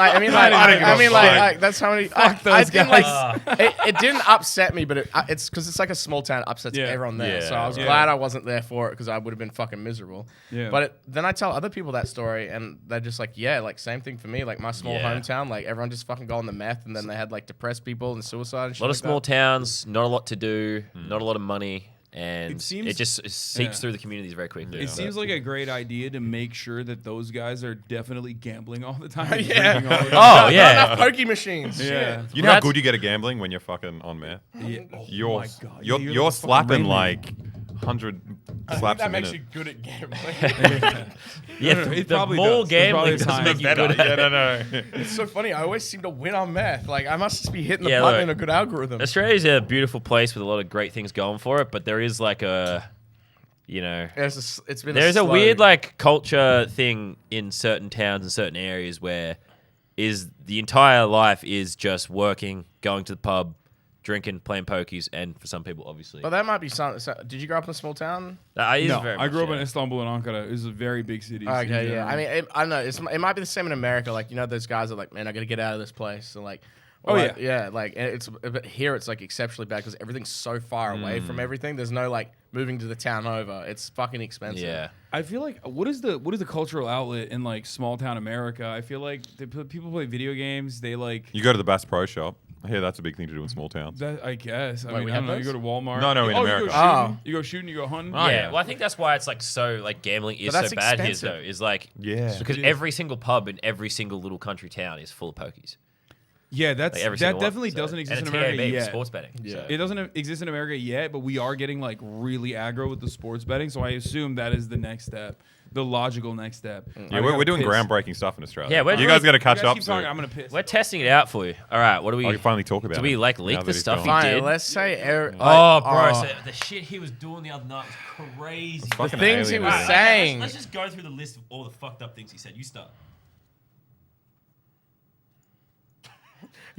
C: that's how many. I
B: those
C: didn't,
B: guys.
C: it didn't upset me, but it's because it's like a small town. It upsets
B: Yeah.
C: everyone there.
E: Yeah.
C: So I was
B: Yeah.
C: glad I wasn't there for it because I would have been fucking miserable.
B: Yeah.
C: But then I tell other people that story, and they're just like, yeah, like same thing for me. Like my small
E: Yeah.
C: hometown, like everyone just fucking go on the meth, and then they had like depressed people and suicide. And
E: A
C: shit
E: lot of
C: like
E: small
C: that.
E: towns, not a lot to do, not a lot of money, and
B: It seems-
E: it just seeps
B: yeah.
E: through the communities very quickly.
B: It seems like a great idea to make sure that those guys are definitely gambling all the time. and
C: Yeah.
B: drinking all the time.
E: Oh,
C: Not
E: yeah.
C: enough pokey machines.
B: Yeah.
D: You know how
E: That's-
D: good you get at gambling when you're fucking on meth?
B: Yeah. Oh
D: You're,
B: my God.
D: you're,
B: You're
D: you're
B: the fucking
D: slapping
B: Rain Man.
D: like 100 slaps a
C: That makes
D: minute.
C: you good at gambling.
E: Yeah,
B: No, no, it
E: the
B: probably
E: more
B: does. It probably
E: gambling doesn't
B: times
E: make you
B: better.
E: good at it.
D: no.
C: It's so funny. I always seem to win on meth. Like I must just be hitting the
E: Yeah,
C: button
E: look.
C: in a good algorithm.
E: Australia's a beautiful place with a lot of great things going for it, but there is like
C: It's been
E: there's a
C: slow-
E: weird like culture thing in certain towns and certain areas where is the entire life is just working, going to the pub, drinking, playing pokies, and for some people, obviously.
C: But that might be something. So, did you grow up in a small town?
E: That is
B: No,
E: very
B: I
E: much,
B: grew up
E: yeah.
B: in Istanbul and Ankara. It was a very big city.
C: Okay, yeah. I mean, I don't know. It might be the same in America. Like, you know, those guys are like, man, I got to get out of this place. And like,
B: Oh,
C: like,
B: yeah.
C: yeah. Like, and but here it's like exceptionally bad because everything's so far away from everything. There's no like moving to the town over. It's fucking expensive.
E: Yeah.
B: I feel like what is the cultural outlet in like small town America? I feel like people play video games. They like
D: You go to the Bass Pro Shop. I hear that's a big thing to do in small towns.
B: that. I guess. I
C: Wait,
B: mean,
C: we
B: I don't
C: have
B: know. You go
C: those?
B: to Walmart.
D: No, in
B: oh,
D: America.
B: You go shooting.
C: Oh.
B: You go shooting. You go hunting.
E: Yeah.
D: yeah.
E: Well, I think that's why it's like so like gambling is
C: But
E: so
C: that's
E: bad here
C: expensive.
E: though. Is like
D: Yeah.
E: because
B: It is.
E: every single pub in every single little country town is full of pokies.
B: Yeah, that's
E: Like every
B: that
E: single one.
B: definitely
E: So-
B: doesn't exist
E: and
B: in
E: a
B: America
E: TAB,
B: yet.
E: sports betting.
C: Yeah.
E: So.
B: It doesn't exist in America yet, but we are getting like really aggro with the sports betting. So I assume that is the next step, the logical next step.
D: Yeah, we're doing groundbreaking stuff in Australia.
E: Yeah, we're
D: you
E: really-
D: guys got to catch
B: You guys
D: up
B: keep talking,
D: soon.
B: I'm gonna piss.
E: We're testing it out for you. All right, what do we?
D: I can finally talk about
E: do
D: it.
E: we like
D: now
E: leak
D: that
E: the
D: he's
E: stuff
D: gone.
E: he
C: Fine.
E: did?
C: Let's say.
E: Oh, bro,
A: So the shit he was doing the other night was crazy.
D: Fucking
C: things he
D: alien,
C: was
D: man.
C: saying.
A: Let's just go through the list of all the fucked up things he said. You start.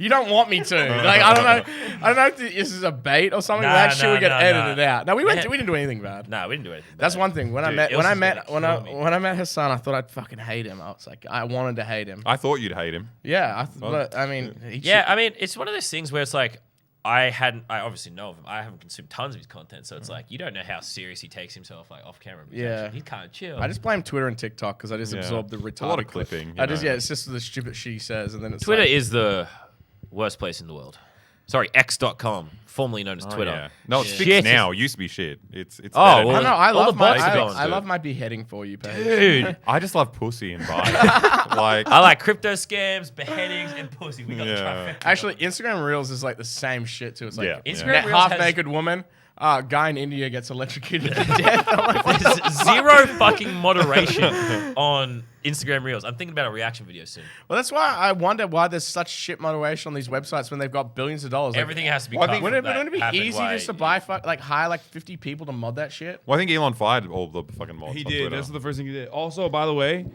C: You don't want me to. Like, I don't know if this is a bait or something.
E: Nah,
C: that shit
E: nah,
C: would get
E: nah,
C: edited
E: nah.
C: out. No, we
E: Man.
C: didn't do anything bad.
E: No, we didn't do anything.
C: That's
E: bad.
C: one thing. When I
E: Dude,
C: met
E: Ilse is gonna kill me.
C: when I met Hasan, I thought I'd fucking hate him. I was like, I wanted to hate him.
D: I thought you'd hate him.
C: Yeah, but I mean, he
E: Yeah, I mean, it's one of those things where it's like I obviously know of him. I haven't consumed tons of his content, so it's like you don't know how serious he takes himself, like off camera.
C: Yeah.
E: He can't chill.
C: I just blame Twitter and TikTok because I just
D: Yeah.
C: absorb the retarded
D: It's a lot of clipping.
C: It's just the stupid shit he says, and then it's
E: Twitter
C: like,
E: is the worst place in the world. Sorry, X.com, formerly known as
D: Oh,
E: Twitter.
D: yeah. No, it's
E: Shit
D: fixed now. It used to be shit. It's
E: Oh,
D: better
E: well,
C: I
D: now.
C: know. I
E: all
C: love
E: the
C: my
E: bots are gone,
C: I
E: dude.
C: love my beheading for you page.
E: Dude,
D: I just love pussy and bite. Like,
E: I like crypto scams, beheadings, and pussy. We got the
D: Yeah.
E: trifecta.
C: Actually, Instagram Reels is like the same shit too. It's like
D: Yeah.
E: Instagram Reels
C: half
E: has-
C: naked woman, guy in India gets electrocuted to death. I'm like, what the
E: There's zero fucking moderation on Instagram Reels. I'm thinking about a reaction video soon.
C: Well, that's why I wonder why there's such shit moderation on these websites when they've got billions of dollars. Like,
E: Everything has to be.
C: wouldn't
E: cut
C: it,
E: from
C: wouldn't it
E: that
C: be
E: happened
C: easy
E: way-
C: just to hire like 50 people to mod that shit?
D: well, I think Elon fired all the fucking mods.
B: He
D: on
B: did.
D: Twitter.
B: That's the first thing he did. Also, by the way,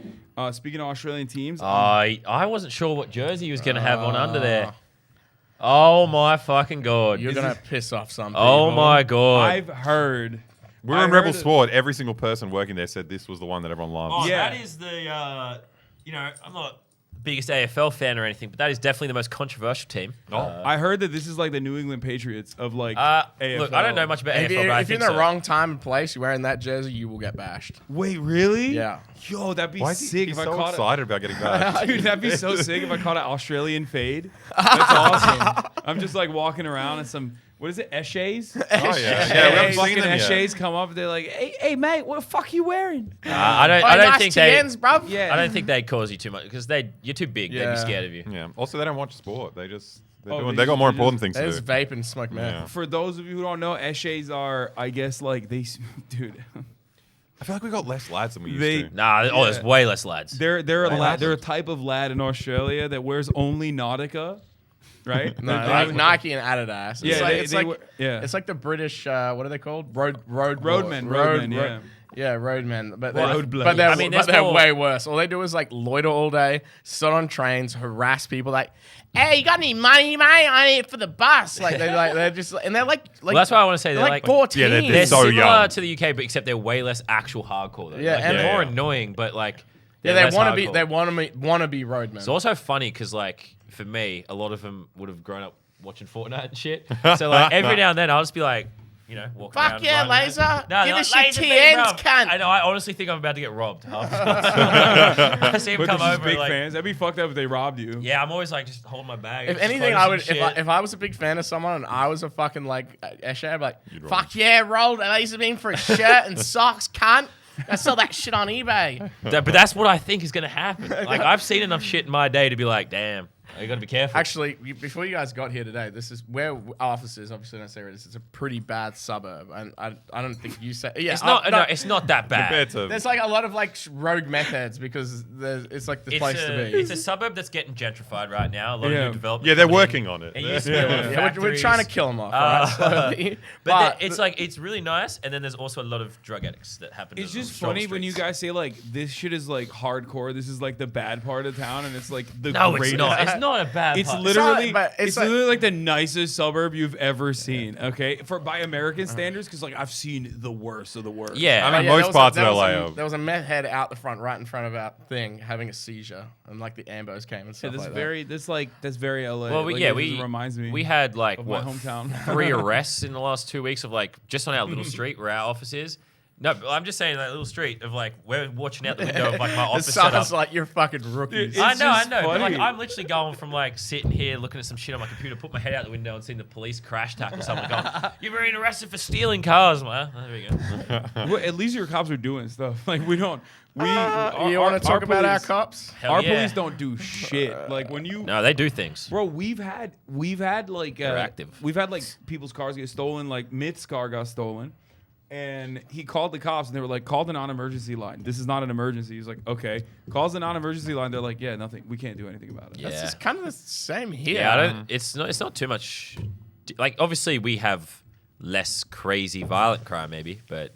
B: speaking of Australian teams,
E: I wasn't sure what jersey he was going to have on under there. Oh my fucking god!
C: You're gonna piss off some people.
E: Oh my god!
B: I've heard.
D: We're
B: I
D: in Rebel
B: heard-
D: Squad. Every single person working there said this was the one that everyone loves.
E: Oh,
B: Yeah.
E: that is the. I'm not the biggest AFL fan or anything, but that is definitely the most controversial team.
B: I heard that this is like the New England Patriots of like AFL.
E: Look, I don't know much about
C: If,
E: AFL,
C: you,
E: but I
C: if you're in
E: think
C: the
E: so.
C: wrong time and place, you're wearing that jersey, you will get bashed.
B: Wait, really?
C: Yeah.
B: Yo, that'd be
D: Why is he
B: sick
D: he's
B: if I
D: so
B: caught
D: excited about getting back?
B: it. Dude, that'd be so sick if I caught an Australian fade. That's awesome. I'm just like walking around and some. What is it? Eshays?
D: Oh yeah, yeah. We
B: Hey,
D: haven't
B: fucking
D: seen them yet.
B: Eshays come up. They're like, hey, mate, what the fuck you wearing?
E: I don't
C: nice
E: think they.
C: TNs, bruv.
B: Yeah.
E: I don't think they'd cause you too much because you're too big. They'd
C: Yeah.
E: be scared of you.
D: Yeah. Also, they don't watch sport. They just
B: Oh,
D: they got more
B: they
D: important things
C: They
D: to
C: just
D: do.
C: vape and smoke meth.
D: Yeah.
B: For those of you who don't know, Eshays are, I guess, like dude.
D: I feel like we got less lads than we used
B: They-
D: to.
E: Nah, there's way less lads.
B: They're a
D: Right.
B: lad, they're a type of lad in Australia that wears only Nautica, right?
C: No,
B: They-
C: like Nike and Adidas.
B: Yeah,
C: It's like,
B: they-
C: it's
B: they
C: like
B: were- yeah.
C: it's like the British. What are they called?
B: Roadmen, yeah.
C: Yeah, roadmen. But
B: Well,
C: they're,
B: road
C: but they're,
E: I mean,
C: but
E: there's
C: they're
E: more-
C: way worse. All they do is like loiter all day, sit on trains, harass people. Like, hey, you got any money, mate? I need it for the bus. Like they're just and they're like
E: Well, that's why I want to say
C: they're
E: they're
C: like
E: like
C: 14.
D: Yeah,
E: they're
D: they're so
E: similar
D: young.
E: to the UK, but except they're way less actual hardcore. Though.
C: Yeah,
E: Like,
C: and-
E: they're more
D: Yeah.
E: annoying, but like
C: yeah,
E: they're
C: they
E: less
C: want to be.
E: hardcore.
C: They want to be roadmen.
E: It's also funny because, like, for me, a lot of them would have grown up watching Fortnite and shit. So, like, every now and then, I'll just be like, you know, walking
C: Fuck
E: around.
C: yeah,
E: running around.
C: Laser.
E: No,
C: Give
E: they're
C: us
E: like,
C: your
E: "LazarBeam,
C: TNs,
E: bruv."
C: cunt.
E: I know. I honestly think I'm about to get robbed. I see him
B: But
E: come
B: they're just
E: over
B: big
E: like,
B: fans. That'd be fucked up if they robbed you.
E: yeah, I'm always like, just hold my bag.
C: If
E: just
C: anything,
E: close
C: I
E: some
C: would.
E: shit.
C: If I was a big fan of someone and I was a fucking like Eshe, I'd be like,
D: You'd roll
C: fuck yeah, rolled a LazarBeam for a shirt and socks, cunt. I sell that shit on eBay.
E: But that's what I think is going to happen. Like, I've seen enough shit in my day to be like, damn, you got to be careful.
C: Actually, before you guys got here today, this is where our office is. Obviously, don't say where it is. It's a pretty bad suburb, and I don't think you say. Yeah,
E: it's not. No, it's not that bad.
D: Compared to
C: There's like a lot of like rogue meth heads because it's like the place to be.
E: It's a suburb that's getting gentrified right now. A lot
B: Yeah.
E: of new development.
D: yeah, they're
E: coming in.
D: working on it.
E: It used to be a lot of
C: Yeah, we're
E: factories.
C: trying to kill them off, right? Slowly.
E: But it's like it's really nice, and then there's also a lot of drug addicts that happen.
B: It's
E: on
B: just
E: Strong
B: funny when you
E: streets.
B: guys say like this shit is like hardcore. This is like the bad part of town, and it's like the
E: No,
B: greatest.
E: it's not. It's not a bad.
B: It's
E: part.
B: literally,
C: but
B: it's
C: it's like-
B: literally like the nicest suburb you've ever seen. Okay, for by American standards, because like I've seen the worst of the worst.
E: Yeah,
D: I mean,
C: Yeah,
D: most
C: there was
D: parts
C: there
D: of
C: was
D: LA are.
C: There was a meth head out the front, right in front of our thing, having a seizure, and like the ambos came and
B: Yeah,
C: stuff
B: that's
C: like
B: that's very LA.
E: Well,
B: like,
E: yeah,
B: it
E: we
B: just reminds me.
E: we had like
B: of
E: what
B: my hometown.
E: 3 arrests in the last 2 weeks of like just on our little street where our office is. No, but I'm just saying that little street of like we're watching out the window of like my
C: that. It
E: office setup.
C: sounds like you're fucking rookies.
B: Dude,
E: I
B: it's
E: know.
B: just
E: But like
B: funny.
E: I'm literally going from like sitting here looking at some shit on my computer, put my head out the window and seeing the police crash tackle someone. Going, "You're being arrested for stealing cars, man." There we go.
B: Well, at least your cops are doing stuff. Like we don't. We
C: You want to talk about our
B: police-
C: cops?
E: Hell
B: Our
E: yeah.
B: police don't do shit. Like when you.
E: No, they do things.
B: Bro, we've had like
E: They're active.
B: We've had like people's cars get stolen. Like Myth's car got stolen, and he called the cops, and they were like, "Call the non-emergency line. This is not an emergency." He's like, "Okay." Calls the non-emergency line. They're like, "Yeah, nothing. We can't do anything about it."
E: Yeah.
C: It's just kind of the same here.
E: Yeah, I don't. It's not too much. Like obviously we have less crazy violent crime, maybe, but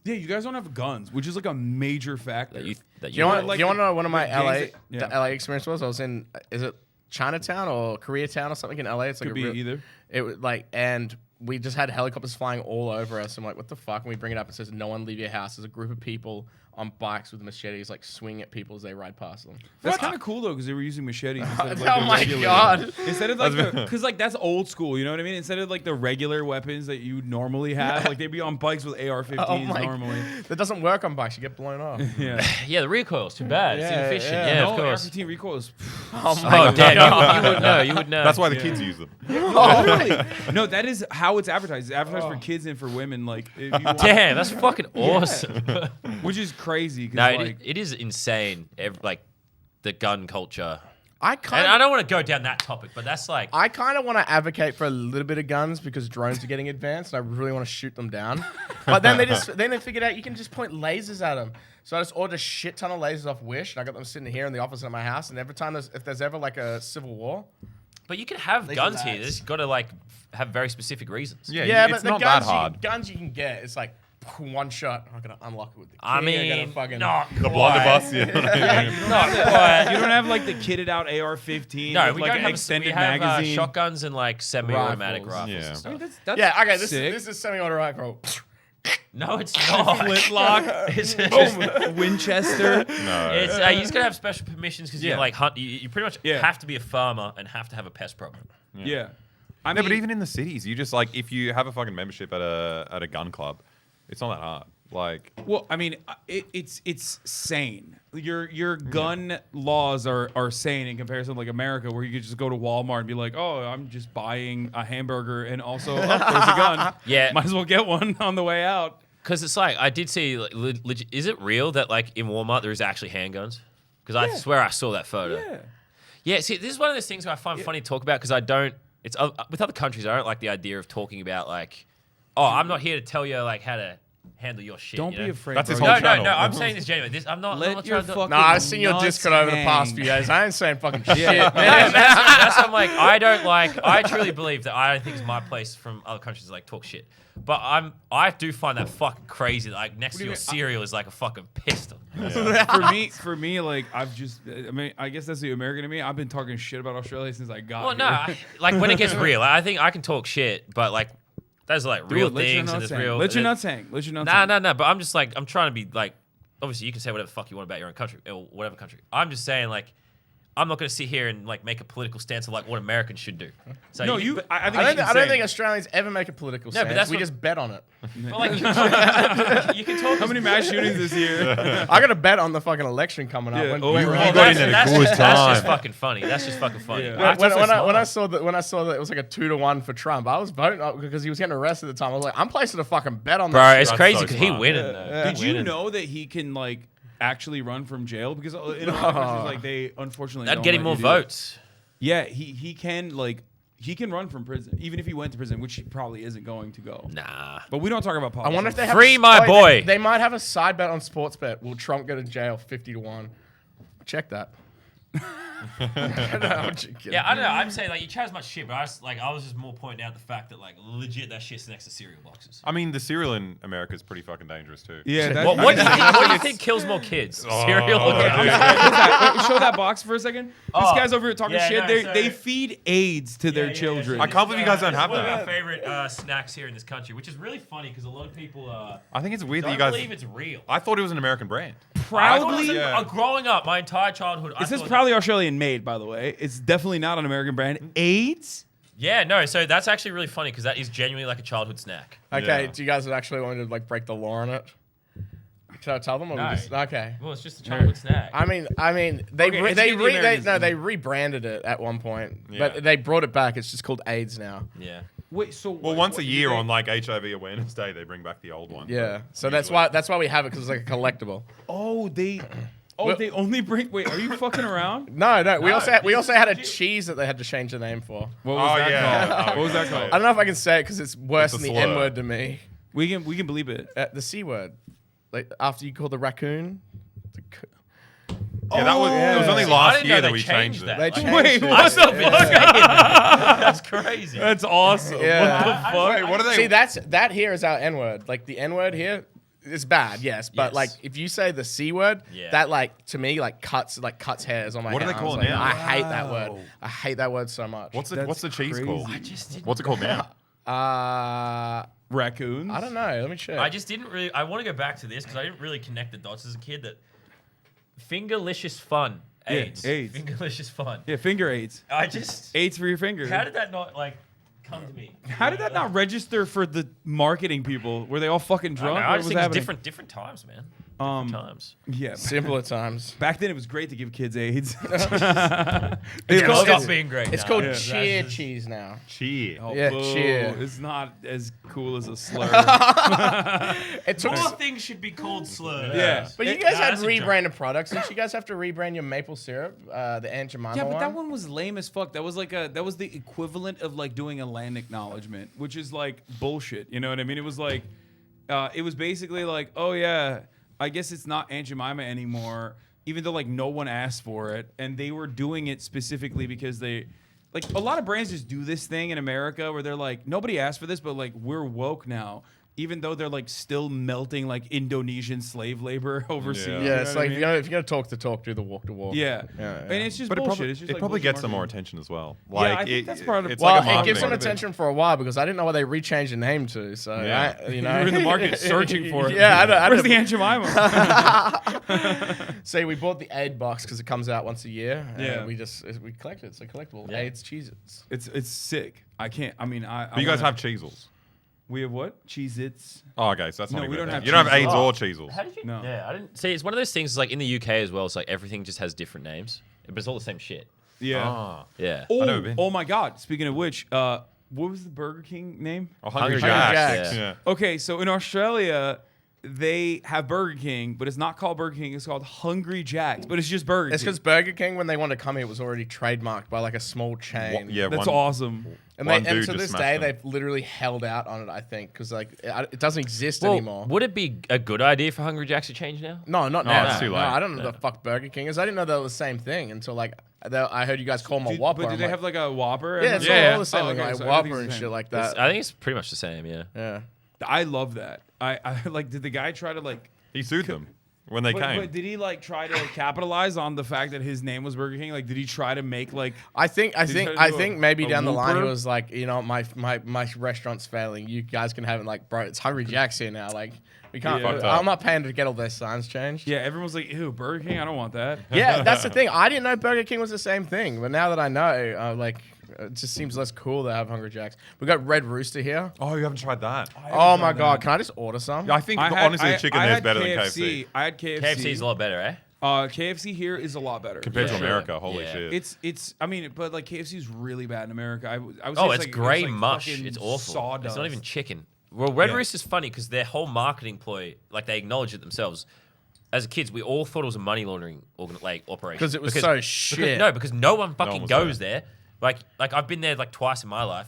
B: Yeah, you guys don't have guns, which is like a major factor.
E: that you
C: You want,
B: like
C: you want to know what of my
B: the gangs
C: LA
B: that- yeah.
C: the LA experience was? I was in, is it Chinatown or Koreatown or something in LA? It's like
B: Could
C: a
B: be
C: real,
B: either.
C: It was like, and we just had helicopters flying all over us. I'm like, what the fuck? And we bring it up and says, no one leave your house. There's a group of people on bikes with machetes, like swing at people as they ride past them.
B: That's kind of cool though, because they were using machetes. Instead of,
C: Oh
B: the
C: my
B: regular-
C: God.
B: Instead of like, because like that's old school. You know what I mean? Instead of like the regular weapons that you normally have, like they'd be on bikes with AR-15s
C: Oh my-
B: normally.
C: That doesn't work on bikes. You get blown off.
B: Yeah.
E: Yeah, the recoil's too bad. It's
C: Yeah,
E: inefficient.
C: yeah.
E: Yeah,
B: No,
E: of course.
B: AR-15 recoil is.
C: Oh
E: Oh, damn. You would know. You would know.
D: That's why the kids use them.
B: Literally. No, that is how it's advertised. It's advertised for kids and for women. Like, if you want,
E: Damn, that's fucking awesome.
B: which is crazy. 'Cause,
E: No,
B: like,
E: it is insane. Like the gun culture.
C: I
E: And
C: kind
E: I
C: of.
E: don't want to go down that topic, but that's like.
C: I kind of want to advocate for a little bit of guns because drones are getting advanced, and I really want to shoot them down. But then they figured out you can just point lasers at them. So I just ordered a shit ton of lasers off Wish, and I got them sitting here in the office at my house. And every time if there's ever like a civil war,
E: But you can have
C: These
E: guns
C: are
E: here.
C: lads.
E: There's got to like have very specific reasons.
C: yeah,
D: it's
C: but the
D: not
C: guns
D: that hard.
C: guns you can get, it's like one shot. I'm gonna unlock it with the key.
E: I
C: I'm
E: mean,
C: gonna fucking
E: not
D: The
E: quite.
D: blunderbuss, yeah.
E: Not quite.
B: you don't have like the kitted out AR-15
E: No,
B: with
E: we
B: like
E: don't
B: an
E: have
B: extended
E: we have
B: magazine.
E: shotguns and like semi-automatic
C: Rifles.
E: rifles.
D: Yeah.
E: And stuff.
B: That's
C: yeah. Okay, this
B: sick.
C: is semi-automatic, bro.
E: No, it's not.
B: Flintlock.
E: It's,
B: Boom. Winchester.
D: No.
E: it's you just gotta have special permissions because you
B: Yeah.
E: like hunt. You pretty much
B: Yeah.
E: have to be a farmer and have to have a pest problem.
B: Yeah. I
D: No,
B: mean,
D: but even in the cities, you just like if you have a fucking membership at a gun club, it's not that hard. Like,
B: well, I mean, it's sane. Your gun laws are sane in comparison to like America, where you could just go to Walmart and be like, oh, I'm just buying a hamburger and also there's a gun.
E: Yeah.
B: Might as well get one on the way out.
E: Because it's like I did see. Like, is it real that like in Walmart there is actually handguns? Because I swear I saw that photo.
B: Yeah.
E: Yeah. See, this is one of those things I find funny to talk about because I don't. It's with other countries. I don't like the idea of talking about like, oh, I'm not here to tell you like how to handle your shit.
B: Don't
E: you
B: be
E: know?
B: afraid.
D: That's his
B: bro.
D: whole
E: No,
D: channel.
E: no, no. I'm saying this genuinely. I'm not. I'm
B: Let
E: not
B: your
E: trying to.
B: fucking
C: No, I've seen your
B: nuts
C: Discord over the past
B: hang.
C: few days. I ain't saying fucking shit,
E: No,
C: man.
E: that's what I'm like. I don't like. I truly believe that I don't think it's my place from other countries to like talk shit. But I do find that fucking crazy. Like next to
B: do you
E: your
B: mean?
E: cereal is like a fucking pistol.
B: For me, like I've just, I mean, I guess that's the American in me. I've been talking shit about Australia since I got
E: Well,
B: here.
E: no, like when it gets real, I think I can talk shit, but like those are like
B: Do
E: real
B: it, let your
E: things and
B: nuts
E: there's
B: hang.
E: real.
B: Let your nuts hang. Let your nuts
E: Nah,
B: hang.
E: nah, nah. But I'm just like I'm trying to be like. Obviously, you can say whatever the fuck you want about your own country or whatever country. I'm just saying like. I'm not going to sit here and like make a political stance of like what Americans should do. So
B: No,
E: you,
B: I think
C: I don't think Australians ever make a political
E: No, but
C: stance.
E: that's
C: We
E: what-
C: just bet on it.
E: but like, you can talk.
B: How many mass shootings this year?
C: I got a bet on the fucking election coming up.
B: Yeah.
C: When,
B: Oh,
C: when-
B: you
C: when-
D: got in at a
E: that's
D: good
E: just, that's just
D: time.
E: fucking funny. That's just fucking funny.
B: Yeah.
E: That's
C: when,
E: also
C: when I
E: smart.
C: when I saw that it was like a 2-1 for Trump, I was voting because he was getting arrested at the time. I was like, I'm placing a fucking bet on
E: Bro,
C: that.
E: it's
C: shit.
E: crazy
D: so
E: because he
D: smart.
E: winning though.
B: Did
E: He
B: you
E: winning.
B: know that he can like actually run from jail? Because in a lot of countries, like they unfortunately
E: That'd
B: don't
E: get him
B: let
E: more
B: you do that.
E: votes.
B: Yeah, he can like he can run from prison even if he went to prison, which he probably isn't going to go.
E: Nah.
B: But we don't talk about
C: I
B: politics.
C: wonder if they have
E: Free my boy.
C: They might have a side bet on sports bet. Will Trump go to jail 50-1? Check that. No, I'm just kidding.
E: Yeah, I don't know. I'm saying like you chat as much shit, but I was just more pointing out the fact that like legit that shit's next to cereal boxes.
D: I mean, the cereal in America is pretty fucking dangerous too.
B: Yeah, that,
E: What do you think kills more kids? Cereal or
D: dude.
E: cows?
B: Wait, show that box for a second. This
E: Oh,
B: guy's over here talking
E: yeah,
B: shit.
E: no, so-
B: They feed AIDS to their children.
D: I can't believe you guys don't
E: It's
D: have
E: one
D: that.
E: of our favorite snacks here in this country, which is really funny because a lot of people
D: I think it's weird that
E: don't
D: you guys.
E: believe it's real.
D: I thought it was an American brand.
B: Proudly,
E: Growing up, my entire childhood. I
B: this is
E: thought-
B: probably Australian made, by the way. It's definitely not an American brand. AIDS?
E: Yeah, no. So that's actually really funny because that is genuinely like a childhood snack.
C: Okay,
D: Yeah.
C: do you guys actually want to like break the law on it? Should I tell them? Or
E: No.
C: we just, okay.
E: Well, it's just a childhood snack.
C: I mean, they
B: Okay,
C: re-
B: educate
C: they
B: the
C: re- they
B: Americans
C: no
B: then.
C: they rebranded it at one point,
D: Yeah.
C: but they brought it back. It's just called AIDS now.
E: Yeah.
B: Wait, so
D: Well, once a year on like HIV Awareness Day, they bring back the old one.
C: Yeah, so
D: Usually.
C: that's why we have it because it's like a collectible.
B: Oh, they only bring. Wait, are you fucking around?
C: No, we also had a
E: legit.
C: cheese that they had to change the name for.
B: What was
D: Oh,
B: that
D: yeah.
B: called?
D: Oh,
B: What was that
D: okay.
B: called?
C: I don't know if I can say it because it's worse
D: It's a
C: than the
D: slur.
C: N word to me.
B: We can believe it.
C: The C word, like after you call the raccoon.
D: Yeah, that was. It was only
E: I
D: last
E: didn't
D: year
E: know
D: that
E: they
D: we
E: changed
D: changed
E: that.
D: it.
C: They
E: Like,
C: changed
B: Wait,
C: it.
B: what the fuck?
E: That's crazy.
B: That's awesome.
C: Yeah.
B: What the fuck?
D: Wait, what are they?
C: See, that here is our N word. Like the N word here is bad, yes, but
E: Yes.
C: like if you say the C word,
E: Yeah.
C: that like to me like cuts hairs on my
D: What do
C: head.
D: they
C: I was
D: call it
C: like,
D: now?
C: I hate that word. I hate that word so much.
D: What's the
B: That's
D: cheese
B: crazy.
D: called?
E: I just didn't.
D: What's it called now?
B: raccoons.
C: I don't know. Let me check.
E: I just didn't really. I want to go back to this because I didn't really connect the dots as a kid. That fingerlicious fun. AIDS.
B: Yeah, AIDS.
E: Fingerlicious fun.
B: Yeah, finger aids.
E: I just.
B: Aids for your finger.
E: How did that not like come to me?
B: How did that not register for the marketing people? Were they all fucking drunk?
E: I
B: What
E: just
B: was
E: think it's
B: happening?
E: different times, man.
B: Um,
E: Different times.
B: Yeah.
C: Simpler times.
B: Back then, it was great to give kids AIDS.
E: It's
B: It
E: called
B: was-
E: stop being great.
C: It's
E: now.
C: called
B: Yeah.
C: cheer cheese now.
D: Cheer.
B: Oh,
C: Yeah,
B: boo.
C: cheer.
B: It's not as cool as a slur.
C: It took.
A: More things should be called slurs.
B: Yeah.
C: But you guys
A: Nah,
C: had
A: that's a joke.
C: rebranded products. Didn't you guys have to rebrand your maple syrup, the Aunt Jemima
B: Yeah, but that one was lame as fuck. That was the equivalent of like doing a land acknowledgement, which is like bullshit. You know what I mean? It was like, it was basically like, oh yeah, I guess it's not Aunt Jemima anymore, even though like no one asked for it, and they were doing it specifically because they, like a lot of brands just do this thing in America where they're like, nobody asked for this, but like we're woke now. Even though they're like still melting like Indonesian slave labor overseas.
D: Yeah.
C: Yeah,
B: you know
C: it's
B: what I
C: like
B: mean?
C: if you're gonna talk the talk, do the walk the walk.
B: Yeah.
C: Yeah,
B: And
C: yeah.
B: it's just
D: But it
B: bullshit.
D: probably,
B: It's just
D: it
B: like
D: probably
B: bullshit
D: gets some more
B: marketing.
D: attention as well.
B: Yeah, I
D: Like
B: think that's part of-
D: it's
C: Well,
D: like a
C: it
D: marketing
C: gives them
B: part of it.
C: attention for a while because I didn't know what they rechanged the name to. So
D: Yeah.
C: you know,
B: You were in the market searching for it.
C: Yeah, I
B: Where's
C: don't.
B: the Aunt Jemima?
C: See, we bought the aid box because it comes out once a year.
B: Yeah.
C: And we collect it. It's a collectible.
E: Yeah.
C: AIDS Cheez-Its.
B: It's sick. I can't. I mean, I.
D: But you guys have Cheezels.
B: We have what? Cheez-Its.
D: Oh, okay, so that's
B: No,
D: not
B: we
D: even
B: don't
D: a
B: have
D: thing. You don't have
B: Cheezels.
D: AIDS
E: Oh.
D: or Cheezels.
E: How did you?
B: No.
E: Yeah, I didn't see. It's one of those things like in the UK as well. It's like everything just has different names, but it's all the same shit.
B: Yeah.
D: Ah.
E: Yeah.
B: Oh,
D: never been.
B: oh my God. Speaking of which, what was the Burger King name?
D: Oh, Hungry
E: Hungry
D: Jacks.
C: Jacks.
D: Yeah.
B: Okay, so in Australia, they have Burger King, but it's not called Burger King. It's called Hungry Jacks, but it's just Burger
C: It's
B: King.
C: because Burger King, when they wanted to come here, was already trademarked by like a small chain.
D: Yeah,
B: That's
D: one-
B: awesome.
C: And,
D: one
C: and
D: dude
C: to
D: just
C: this
D: smashed
C: day,
D: them.
C: they've literally held out on it, I think, because like it doesn't exist
E: Well,
C: anymore.
E: would it be a good idea for Hungry Jacks to change now?
C: No, not
D: No,
C: now.
D: it's too
C: No,
D: late.
C: I don't know what the fuck Burger King is. I didn't know they were the same thing until like I heard you guys call them a
B: Dude,
C: Whopper.
B: but do
C: I'm
B: they
C: like,
B: have like a Whopper?
C: yeah, it's
B: Yeah.
C: all the same,
B: Oh, okay,
C: like
B: so
C: Whopper
B: everything's
C: and
B: the
C: shit
B: same.
C: like
E: It's-
C: that.
E: I think it's pretty much the same. Yeah.
C: Yeah.
B: I love that. I like. Did the guy try to like?
D: He sued them when they came.
B: But did he like try to capitalize on the fact that his name was Burger King? Like, did he try to make like?
C: I think
B: try to do
C: maybe
B: a
C: down the line he
B: Whopper?
C: was like, you know, my restaurant's failing. You guys can have it. Like, bro, it's Hungry Jack's here now. Like, we can't.
B: Yeah.
D: Fucked up.
C: I'm not paying to get all their signs changed.
B: Yeah, everyone's like, ew, Burger King. I don't want that.
C: Yeah, that's the thing. I didn't know Burger King was the same thing, but now that I know, like, it just seems less cool to have Hungry Jacks. We got Red Rooster here.
D: Oh, you haven't tried that?
C: Oh my god, can I just order some?
D: I think honestly, the chicken
B: I
D: there is
B: had
D: better than KFC.
B: I had KFC.
E: KFC's a lot better, eh?
B: KFC here is a lot better
D: Compared
B: for
D: to
B: sure.
D: America, holy
E: Yeah.
D: shit.
B: It's. I mean, but like KFC is really bad in America. I would say
E: Oh, it's
B: like,
E: grey
B: like
E: mush.
B: fucking
E: It's awful.
B: Sawdust.
E: It's not even chicken. Well, Red
B: Yeah.
E: Rooster's funny because their whole marketing ploy, like they acknowledge it themselves. As kids, we all thought it was a money laundering operation
C: because it was so shit.
E: Because no one fucking
D: was
E: goes there. Like I've been there like twice in my life,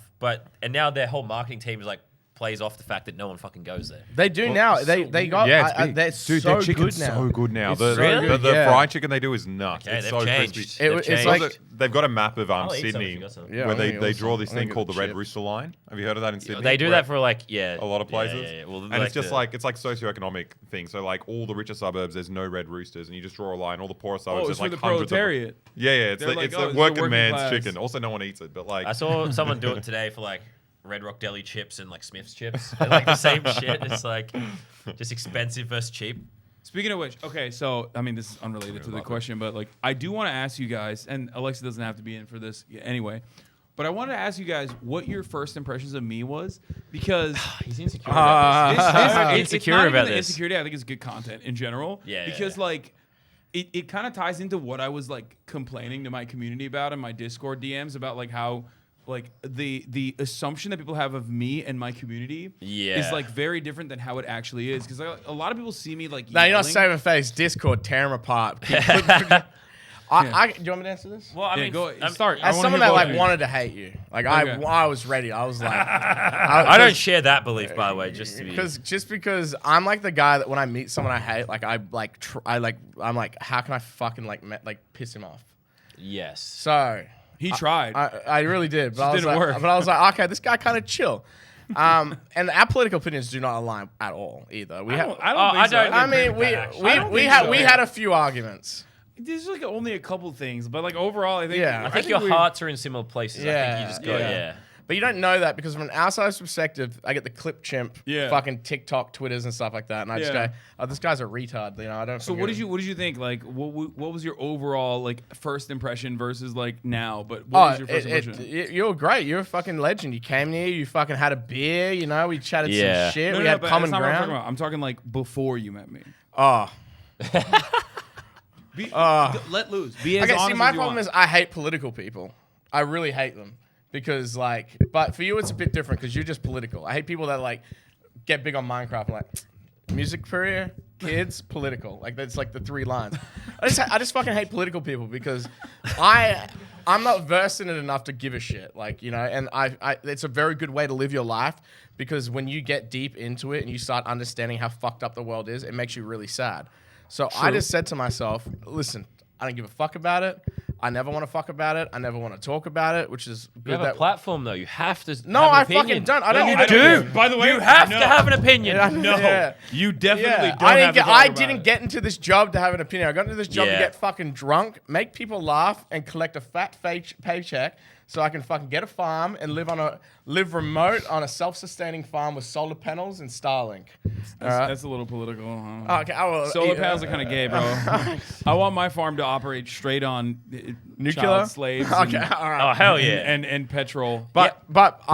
E: and now their whole marketing team is like plays off the fact that no one fucking goes there.
C: They do now. They got.
D: Yeah, it's big.
C: they're
D: Dude,
C: so
D: their chicken's
C: good now.
D: so good now.
C: It's
D: The,
C: so
E: Really?
C: good,
D: the
C: yeah.
D: fried chicken they do is nuts.
E: Okay,
D: it's
E: they've
D: so
E: changed.
D: crispy.
C: It-
E: They've
C: it's
E: changed.
C: like-
D: Also, they've got a map of
E: I'll eat some if
D: Sydney
E: you got some.
C: Yeah,
D: where
C: I'm
D: they,
C: gonna
D: they
C: get
D: draw
C: some.
D: this
C: I'm gonna
D: thing
C: get
D: called the
C: the
D: Red
C: chip.
D: Rooster line. Have you heard of that in Sydney?
E: They do
D: Where-
E: that for like
D: a lot of places.
E: Yeah. Well,
D: And it's just like it's like socioeconomic thing. So like all the richer suburbs, there's no Red Roosters, and you just draw a line. All the poorer suburbs,
B: Oh,
D: there's
B: it's for
D: like
B: the
D: hundreds of them.
B: proletariat.
D: Yeah, it's
B: They're
D: the,
B: like,
D: it's
B: oh,
D: the
B: it's the
D: working
B: working
D: man's
B: class.
D: chicken. Also, no one eats it, but like
E: I saw someone do it today for like Red Rock Deli chips and like Smith's chips. And, like the same shit. It's like just expensive versus cheap.
B: Speaking of which, okay, so I mean, this is unrelated to the question, but like, I do want to ask you guys, and Alexa doesn't have to be in for this anyway, but I wanted to ask you guys what your first impressions of me was, because
E: He's insecure about this.
B: it's
E: Insecure
B: not even
E: about
B: the
E: this.
B: insecurity. I think it's good content in general.
E: Yeah,
B: because
E: yeah.
B: like. It kind of ties into what I was like complaining to my community about in my Discord DMs about like how like the assumption that people have of me and my community
E: Yeah.
B: is like very different than how it actually is, because a lot of people see me like
C: No, you're not
B: yelling.
C: saving face. Discord, tear them apart. do you want me to answer this?
E: Well, I
B: Yeah,
E: mean,
B: go
E: I'm-
B: start. I
C: As
B: wanna
C: someone
B: hear
C: that
B: both
C: like
B: of you.
C: wanted to hate you, like
B: Okay.
C: I was ready. I was like,
E: I don't share that belief, by the way, just to be.
C: because I'm like the guy that when I meet someone I hate, like I'm like, how can I fucking like piss him off?
E: Yes.
C: So
B: He tried.
C: I really did, but I was
B: didn't
C: like,
B: work.
C: but I was like, okay, this guy kind of chill. And our political opinions do not align at all either. We
B: I
C: have.
B: don't, I don't
E: Oh,
B: think
E: I
B: so.
E: don't-
C: I
E: agree
C: mean,
E: with
C: we
E: that, actually.
C: we
B: I don't
C: we
B: think
C: had
B: so.
C: we had a few arguments.
B: There's like only a couple things, but like overall, I think
C: Yeah.
E: I think
B: we-
E: your hearts are in similar places. I
C: Yeah,
E: think you just got,
B: yeah.
E: yeah.
C: But you don't know that because from an outsider's perspective, I get the clip chimp, fucking TikTok, Twitters and stuff like that, and I just go, "Oh, this guy's a retard." You know, I don't.
B: So what did you think? Like, what was your overall like first impression versus like now? But what was your first impression?
C: You were great. You're a fucking legend. You came here. You fucking had a beer. You know, we chatted some shit. We had common ground.
B: I'm talking like before you met me.
C: Oh.
B: Let loose. Be as
C: Okay,
B: honest
C: see, my
B: as you
C: problem
B: want.
C: is I hate political people. I really hate them because, like, but for you it's a bit different because you're just political. I hate people that like get big on Minecraft and like music career, kids, political. Like that's like the 3 lines. I just fucking hate political people because I'm not versed in it enough to give a shit. Like, you know, and I it's a very good way to live your life because when you get deep into it and you start understanding how fucked up the world is, it makes you really sad. So I just said to myself, listen, I don't give a fuck about it. I never want to fuck about it. I never want to talk about it, which is good.
E: You have a platform though. You have to.
C: No,
E: have an
C: I
E: opinion.
C: fucking don't. I don't
E: You
C: need
E: do.
B: By the way,
E: you have to have an opinion.
B: No,
C: Yeah.
B: you definitely don't.
C: I didn't get into this job to have an opinion. I got into this job to
E: Yeah.
C: get fucking drunk, make people laugh, and collect a fat paycheck so I can fucking get a farm and live remote on a self-sustaining farm with solar panels and Starlink.
B: That's a little political. Huh?
C: Okay, I will,
B: Solar panels are kind of gay, bro. I want my farm to operate straight on
C: Nuclear
B: child slaves.
C: Okay,
B: and,
C: all right.
E: Oh hell yeah.
B: and petrol.
C: But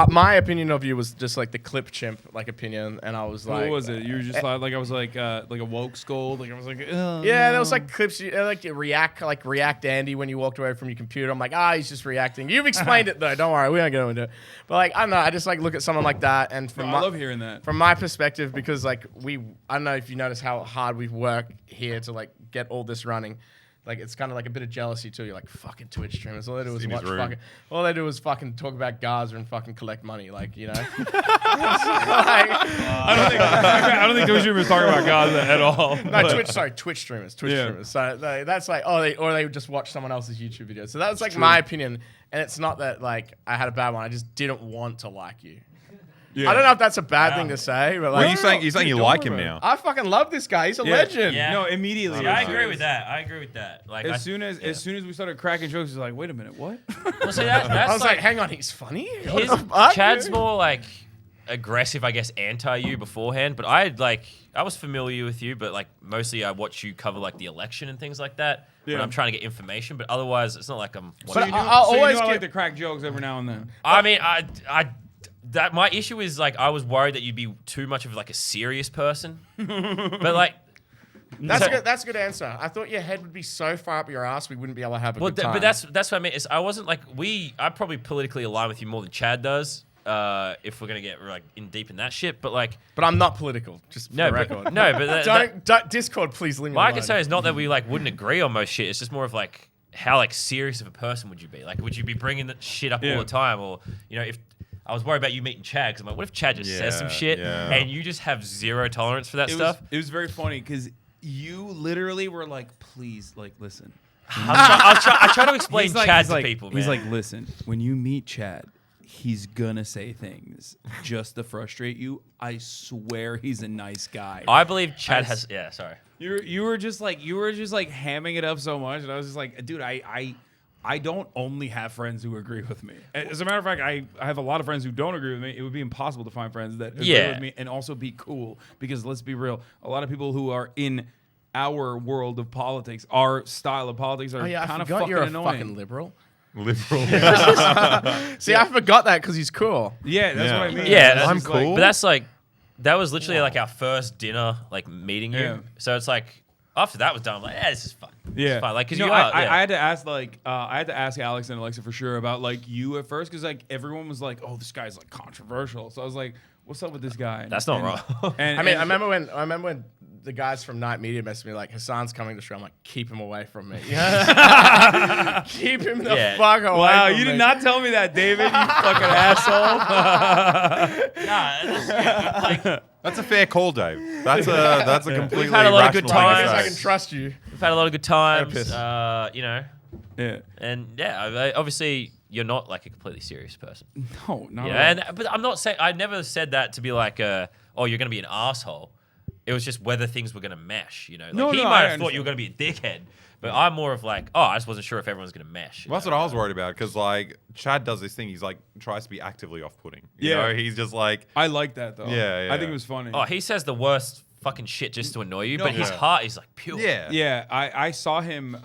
C: my opinion of you was just like the clip chimp like opinion, and I was like,
B: what was it? You were just like I was like a woke scold. Like I was like,
C: yeah, there was like clips, like React Andy when you walked away from your computer. I'm like, he's just reacting. You've explained it though. Don't worry, we don't go into it. But like, I don't know. I just like look at someone like that, and
B: I love hearing that.
C: from my perspective, because like I don't know if you notice how hard we've worked here to like get all this running. Like it's kind of like a bit of jealousy too. You're like fucking Twitch streamers. All they do is
D: In his
C: watch
D: room.
C: fucking. All they do is fucking talk about Gaza and fucking collect money. Like, you know.
B: I don't think Twitch streamers talking about Gaza at all.
C: No, Twitch streamers. So that's like, they just watch someone else's YouTube video. So that's like my opinion, and it's not that like I had a bad one. I just didn't want to like you.
B: Yeah.
C: I don't know if that's a bad thing to say, but
D: Well,
C: like,
D: you saying you like him now?
C: I fucking love this guy. He's a legend.
A: Yeah.
B: No, immediately.
A: Yeah, I agree with that. Like
B: As soon as we started cracking jokes, it's like, wait a minute, what?
E: Well, see, that's
C: I was like, hang on, he's funny. What
E: his
C: the fuck,
E: Chad's
C: dude?
E: more like aggressive, I guess, anti you beforehand. But I was familiar with you, but like mostly I watch you cover like the election and things like that when
B: Yeah.
E: I'm trying to get information. But otherwise, it's not like I'm.
C: But
E: watching you.
C: I'll always
B: I like
C: get.
B: to crack jokes every now and then.
E: I mean, that my issue is like I was worried that you'd be too much of like a serious person, but like.
C: That's a good answer. I thought your head would be so far up your ass we wouldn't be able to have a good time.
E: But that's what I mean. Is I wasn't like I probably politically align with you more than Chad does. If we're gonna get like in deep in that shit, but like,
C: But I'm not political. Just for the record. Don't Discord, please leave me
E: my
C: alone.
E: concern is not that we like wouldn't agree on most shit. It's just more of like how like serious of a person would you be? Like, would you be bringing that shit up all the time, or you know, if I was worried about you meeting Chad, because I'm like, what if Chad just says some shit and you just have zero tolerance for that stuff?
B: It was very funny because you literally were like, please, like, listen.
E: I try to explain Chad to people, man.
B: He's like, listen, when you meet Chad, he's gonna say things just to frustrate you. I swear he's a nice guy.
E: I believe Chad has. Yeah, sorry.
B: You were just like hamming it up so much, and I was just like, dude, I don't only have friends who agree with me. As a matter of fact, I have a lot of friends who don't agree with me. It would be impossible to find friends that agree with me and also be cool. Because let's be real, a lot of people who are in our world of politics, our style of politics, are kind of fucking
C: you're a
B: annoying.
C: fucking liberal.
D: Liberal.
C: See, I forgot that because he's cool.
B: Yeah, that's what I mean.
E: Yeah,
B: It's
D: I'm
B: just
D: cool.
E: But that's like, that was literally like our first dinner, like meeting you.
B: Yeah.
E: So it's like, after that was done, I'm like, this is fun.
B: Yeah,
E: It's fun. Like, because
B: you know,
E: you are.
B: I had to ask Alex and Alexa for sure about like you at first because like everyone was like, oh, this guy's like controversial. So I was like, what's up with this guy?
E: That's not wrong.
B: And,
C: I mean, I remember when the guys from Night Media messaged me like, Hasan's coming to the show. I'm like, keep him away from me. Keep him the fuck away.
B: Wow,
C: from
B: you
C: me.
B: did not tell me that, David. You fucking asshole.
D: That's a fair call, Dave. That's a completely
E: We've had a lot of good
D: rational thing to
E: times.
C: I
D: say.
C: can trust you.
E: We've had a lot of good times.
C: piss.
E: You know,
B: Yeah.
E: and obviously you're not like a completely serious person.
B: No, not
E: Yeah,
B: at all.
E: and but I'm not saying I never said that to be like, oh, you're gonna be an asshole. It was just whether things were gonna mesh. You know, like
B: No,
E: he
B: no,
E: might
B: I
E: have thought you were gonna be a dickhead, But I'm more of like, oh, I just wasn't sure if everyone's gonna mesh.
D: Well, that's what I was worried about because like Chad does this thing. He's like tries to be actively off-putting. You
B: Yeah.
D: know? He's just like
B: I like that though.
D: Yeah,
B: I think
D: yeah.
B: it was funny.
E: Oh, he says the worst fucking shit just to annoy you, but his
D: Yeah.
E: heart is like pure.
D: yeah.
B: Yeah, I saw him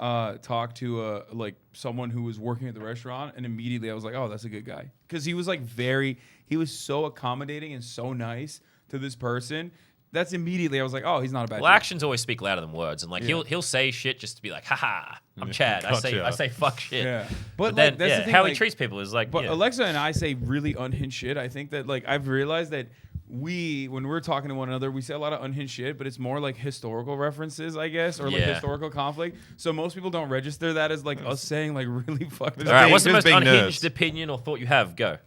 B: talk to like someone who was working at the restaurant, and immediately I was like, oh, that's a good guy, because he was like he was so accommodating and so nice to this person. That's immediately I was like, oh, he's not a bad.
E: Well,
B: dude.
E: actions always speak louder than words, and like he'll say shit just to be like, haha, I'm Chad.
D: Gotcha.
E: I say fuck shit.
B: Yeah,
E: But
B: but
E: then
B: like, that's the thing,
E: how
B: like,
E: he treats people is like.
B: But
E: yeah.
B: Alexa and I say really unhinged shit. I think that like I've realized that when we're talking to one another, we say a lot of unhinged shit, but it's more like historical references, I guess, or like
E: Yeah.
B: historical conflict. So most people don't register that as like us saying like really fucked up.
E: All right, what's the
D: Just
E: most
D: being
E: unhinged
D: nerds.
E: opinion or thought you have? Go.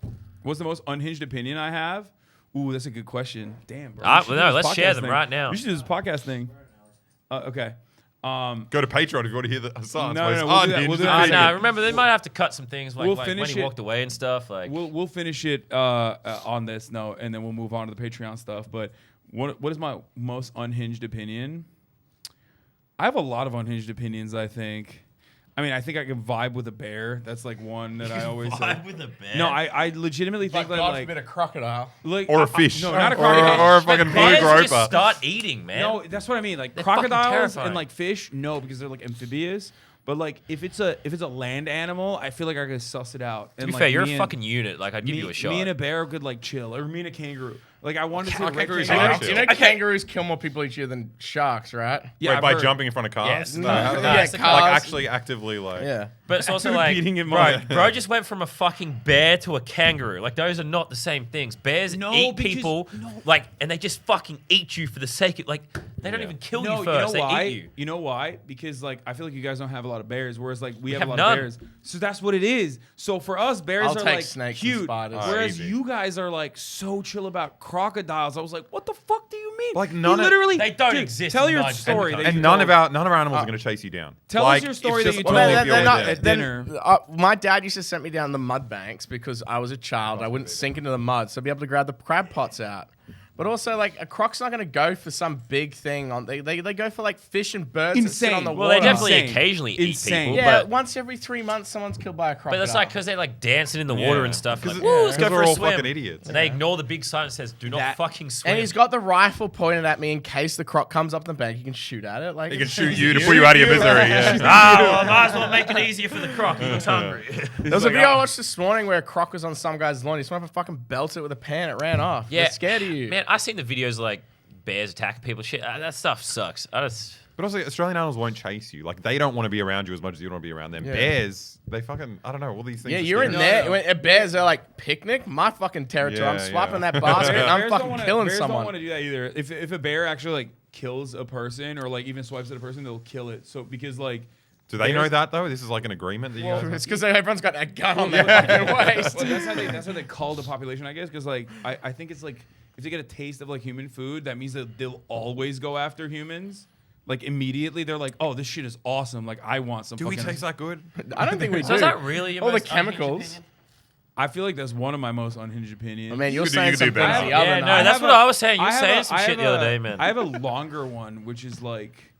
B: What's the most unhinged opinion I have? Ooh, that's a good question. Damn, bro.
E: Ah,
B: We should
E: well,
B: do
E: no,
B: this
E: let's share
B: podcast
E: them
B: thing.
E: right now.
B: We should do this podcast thing. Okay.
D: Go to Patreon if you want to hear the Hasan's
B: No,
D: most
B: no, we'll do that.
D: unhinged
B: We'll do that.
E: Ah,
D: opinion.
E: nah, remember they might have to cut some things like,
B: We'll
E: like when
B: finish
E: he
B: it.
E: walked away and stuff. Like,
B: We'll finish it on this note, and then we'll move on to the Patreon stuff. But what is my most unhinged opinion? I have a lot of unhinged opinions, I think. I mean, I think I can vibe with a bear. That's like one that I always say.
A: Vibe with a bear.
B: No, I legitimately think that
C: God
B: like
C: forbid a crocodile.
D: Or a fish.
B: No, not a
D: Or-
B: crocodile.
D: Or a fucking blue
E: bears just
D: groper.
E: start eating, man.
B: No, that's what I mean. Like
E: They're fucking
B: crocodiles
E: terrifying.
B: and like fish, no, because they're like amphibious. But like if it's a land animal, I feel like I could suss it out.
E: To be fair, you're a fucking unit. Like, I'd give you a shot.
B: Me and a bear could like chill, or me and a kangaroo. Like I wanted to see a red
D: kangaroos
B: kangaroo.
D: are
C: Do you know kangaroos kill more people each year than sharks, right?
B: Yeah,
D: Wait,
B: I've
D: by
B: heard.
D: jumping in front of cars?
E: Yes.
D: No,
C: No,
D: no,
C: yeah,
D: like
C: cars.
D: actually actively like.
C: Yeah.
E: But it's also
B: Actually
E: like,
B: beating him
E: bro,
B: up.
E: bro just went from a fucking bear to a kangaroo. Like, those are not the same things. Bears
B: No,
E: eat
B: because-
E: people,
B: no.
E: like, and they just fucking eat you for the sake of, like, they don't even kill
B: No,
E: you first.
B: you know why?
E: They eat you.
B: You know why? Because like I feel like you guys don't have a lot of bears, whereas like we have a
E: have
B: lot
E: none.
B: of bears. So that's what it is. So for us, bears
C: I'll
B: are
C: take
B: like
C: snakes and
B: cute,
C: spiders.
B: whereas
D: Easy.
B: you guys are like so chill about crocodiles. I was like, what the fuck do you mean?
D: Like,
B: You
D: none of-
B: literally
E: They don't
B: dude,
E: exist
B: Tell
E: in
B: your
E: my
B: story.
E: country.
B: that
D: And
B: you
D: none
B: told.
D: of our animals are going to chase you down.
B: Tell us
D: Like,
B: your
D: it's
B: story that
D: just
B: you
D: all
B: told
D: of
B: me
D: your
B: they're not-
D: dead.
B: dinner.
C: My dad used to send me down the mud banks because I was a child. I wouldn't sink into the mud, so I'd be able to grab the crab pots out. But also, like, a croc's not going to go for some big thing. They go for, like, fish and birds that sit
B: Insane.
C: on the
E: Well,
C: water.
E: they definitely
B: Insane.
E: occasionally eat
B: Insane.
E: people.
C: Yeah,
E: but,
C: once every 3 months, someone's killed by a crocodile.
E: but that's like because they're like dancing in the water
D: Yeah.
E: and stuff. Like,
D: 'Cause
E: woo, let's go
D: because
E: for
D: we're
E: a
D: all
E: swim.
D: fucking idiots.
E: And they ignore the big sign that says, do not
B: That-
E: fucking swim.
C: And he's got the rifle pointed at me in case the croc comes up the bank. He can shoot at it. Like
D: He can shoot you to pull you out of your misery. Yeah.
E: well, I might as well make it easier for the croc. He looks hungry.
C: There was a video I watched this morning where a croc was on some guy's lawn. He just went up and fucking belted it with a pan. It ran off.
E: Yeah.
C: They're scared of you.
E: Man, I've seen the videos like bears attacking people. Shit, that stuff sucks.
D: But also, Australian animals won't chase you. Like, they don't want to be around you as much as you want to be around them.
C: Yeah.
D: Bears, they fucking, I don't know, all these things.
C: Yeah,
D: are
C: you're in
D: scary.
C: there. When bears are like picnic, my fucking territory. I'm
D: Yeah,
C: swiping
D: yeah.
C: that basket. and I'm
B: Bears don't
C: fucking
B: wanna-
C: killing
B: bears don't
C: someone.
B: want to do that either. If a bear actually like kills a person or like even swipes at a person, they'll kill it. So because like
D: Do they know
B: bears-
D: that, though? This is like an agreement that you guys have?
C: It's because everyone's got a gun on their fucking waist.
B: Well, that's how they call the population, I guess, because like I think it's like if they get a taste of like human food, that means that they'll always go after humans. Like immediately, they're like, "Oh, this shit is awesome! Like I want some."
D: Do we
B: fucking
D: taste that good?
C: I don't think we do.
E: So is that really your
C: All the
E: most unhinged
C: chemicals.
E: opinion?
B: I feel like that's one of my most unhinged opinions.
C: I mean, you're
D: You could do-
C: saying
D: you could do
C: some things
D: better.
C: the
E: Yeah,
C: other
E: no,
C: night.
E: that's what I was saying. You
B: I
E: were
B: have
E: saying
B: a-
E: some
B: I
E: shit
B: have
E: the other
B: a-
E: day, man.
B: I have a longer one, which is like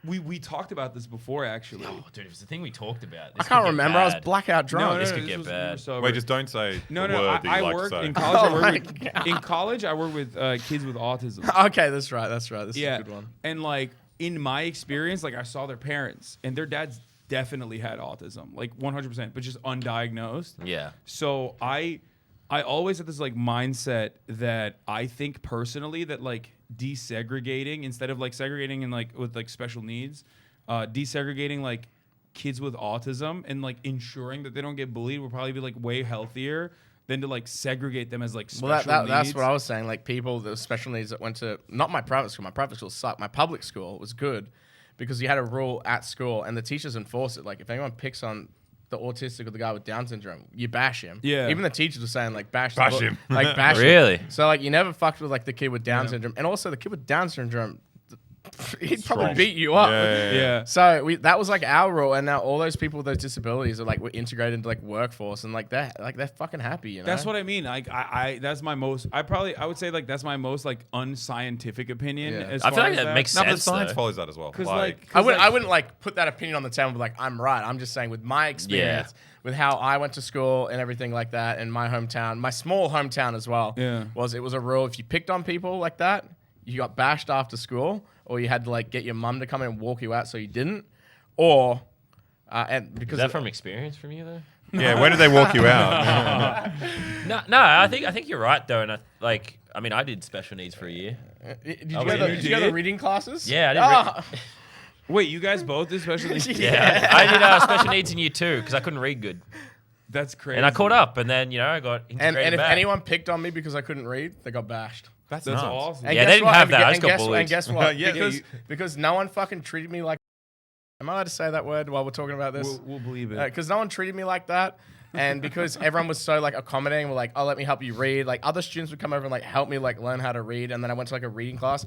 B: we talked about this before, actually.
E: Oh, dude, it was the thing we talked about.
C: I can't remember. I was blackout
B: No,
C: drunk.
B: no,
E: this
B: no,
E: could
B: this
E: get
B: was-
E: bad.
B: we were sober.
D: Wait, just don't say
B: No,
D: the
B: no.
D: word that you
B: I
D: like
B: worked
D: to say.
B: in college.
C: Oh
B: I
C: my
B: worked with, in college, I worked with kids with autism.
C: Okay, that's right. That's right. This is a good one.
B: And like in my experience, like I saw their parents, and their dads definitely had autism, like 100%, but just undiagnosed.
E: Yeah.
B: So I always had this like mindset that I think personally that like desegregating instead of like segregating and like with like special needs, desegregating like kids with autism and like ensuring that they don't get bullied will probably be like way healthier than to like segregate them as like special
C: Well,
B: needs.
C: that's what I was saying. Like people with special needs that went to not my private school. My private school sucked. My public school was good because you had a rule at school and the teachers enforce it. Like if anyone picks on the autistic or the guy with Down syndrome, you bash him.
B: Yeah.
C: Even the teachers were saying like bash
D: Bash him.
C: like bash him.
E: Really?
C: So like you never fucked with like the kid with Down syndrome, and also the kid with Down syndrome. he'd probably
D: Strong.
C: beat you up.
B: Yeah.
C: So that was like our rule, and now all those people with those disabilities are like we're integrated into like workforce, and like they're fucking happy. You know,
B: That's what I mean. Like I that's my most. I would say like that's my most like unscientific opinion.
C: Yeah.
B: As
E: I feel
B: far
E: like
B: as
E: that makes
D: No, but the
E: sense.
D: science
E: though.
D: follows that as well.
B: Because
C: I wouldn't like put that opinion on the table and be like I'm right. I'm just saying with my experience, with how I went to school and everything like that in my hometown, my small hometown as well.
B: Yeah.
C: It was a rule if you picked on people like that, you got bashed after school, or you had to like get your mum to come in and walk you out so you didn't, or and because
E: Is that from experience from you though?
D: Yeah, when did they walk you out?
E: No, I think you're right though, and I mean, I did special needs for a year.
C: did you
E: Oh,
C: go
E: wait,
C: to
E: you
C: did you go to
B: did?
C: reading classes?
E: Yeah, I did.
B: wait, you guys both especially.
E: Yeah, I did special needs in year 2 because I couldn't read good,
B: That's crazy.
E: and I caught up, and then I got integrated
C: And if
E: back.
C: anyone picked on me because I couldn't read, they got bashed.
D: That's
B: That's
D: nuts.
B: awesome.
C: And
E: Yeah,
C: guess
E: they didn't
C: what?
E: have
C: And
E: that. I
C: and
E: just got
C: guess-
E: bullied.
C: And guess what?
D: Yeah,
C: because no one fucking treated me like. Am I allowed to say that word while we're talking about this?
B: We'll believe it.
C: Because no one treated me like that, and because everyone was so like accommodating, we're like, "Oh, let me help you read." Like other students would come over and like help me like learn how to read, and then I went to like a reading class.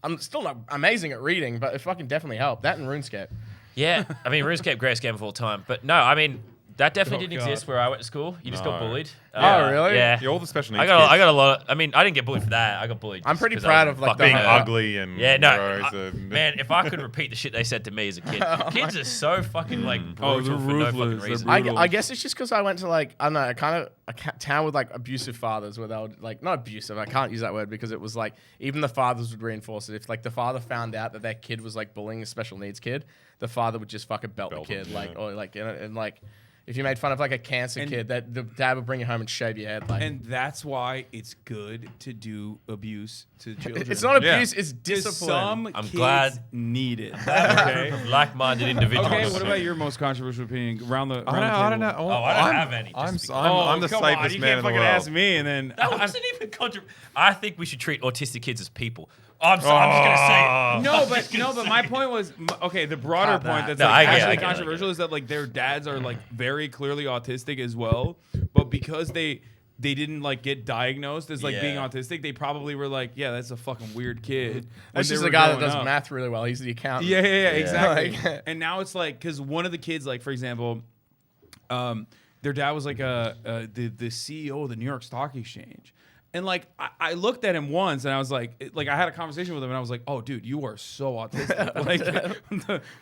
C: I'm still not amazing at reading, but it fucking definitely helped. That and RuneScape.
E: Yeah, I mean, RuneScape, greatest game of all time. But no, I mean, that definitely didn't
B: God.
E: exist where I went to school. You just got
D: No.
E: bullied.
C: Oh, really?
E: Yeah.
D: Yeah, all the special needs.
E: I got
D: kids
E: a lot. I mean, I didn't get bullied for that. I got bullied.
C: I'm
E: just
C: pretty
E: 'cause I
C: proud
E: was
C: of, like,
E: fucking
C: the
D: being
C: whole-
D: ugly and
E: Yeah, no.
D: gross and
E: Man, if I could repeat the shit they said to me as a kid, kids are so fucking like
B: Oh,
E: brutal
B: they're
E: for no fucking
B: ruthless. They're
E: reason.
B: brutal.
C: I guess it's just because I went to like I don't know, a town with like abusive fathers where they would like not abusive. I can't use that word because it was like even the fathers would reinforce it. If like the father found out that their kid was like bullying a special needs kid, the father would just fucking belt the
D: Belt
C: kid
D: him,
C: like
D: yeah.
C: or like and like if you made fun of like a cancer
B: And-
C: kid, that the dad would bring you home and shave your head. Like
B: And that's why it's good to do abuse to children.
C: it's not
D: Yeah.
C: abuse, it's
B: 'Cause
C: discipline.
B: Some
E: I'm
B: kids
E: glad-
B: need it. Okay.
E: Like-minded individuals.
B: Okay. What about your most controversial opinion around the? Around
D: I don't
B: the
D: know.
B: table?
E: Oh, I don't have any, just because-
D: I'm the
B: come
D: safest
B: on, you
D: man
B: can't
D: in the
B: fucking
D: world.
B: ask me and then.
E: That wasn't even controversial. I think we should treat autistic kids as people. I'm just gonna say it.
B: No, but my point was okay. The broader
C: Cut
B: point
C: that.
B: that's
E: No,
B: like
E: I get it,
B: actually
E: I get it, I get
B: controversial is that like their dads are like very clearly autistic as well, but because they didn't like get diagnosed as like being
E: Yeah.
B: autistic, they probably were like, yeah, that's a fucking weird kid. when
C: That's
B: they
C: just
B: were
C: the guy that
B: growing
C: does
B: up.
C: math really well. He's the accountant.
B: Yeah, exactly.
C: Like-
B: and now it's like because one of the kids, like for example, their dad was like the CEO of the New York Stock Exchange. And like I looked at him once and I was like I had a conversation with him and I was like, oh dude, you are so autistic.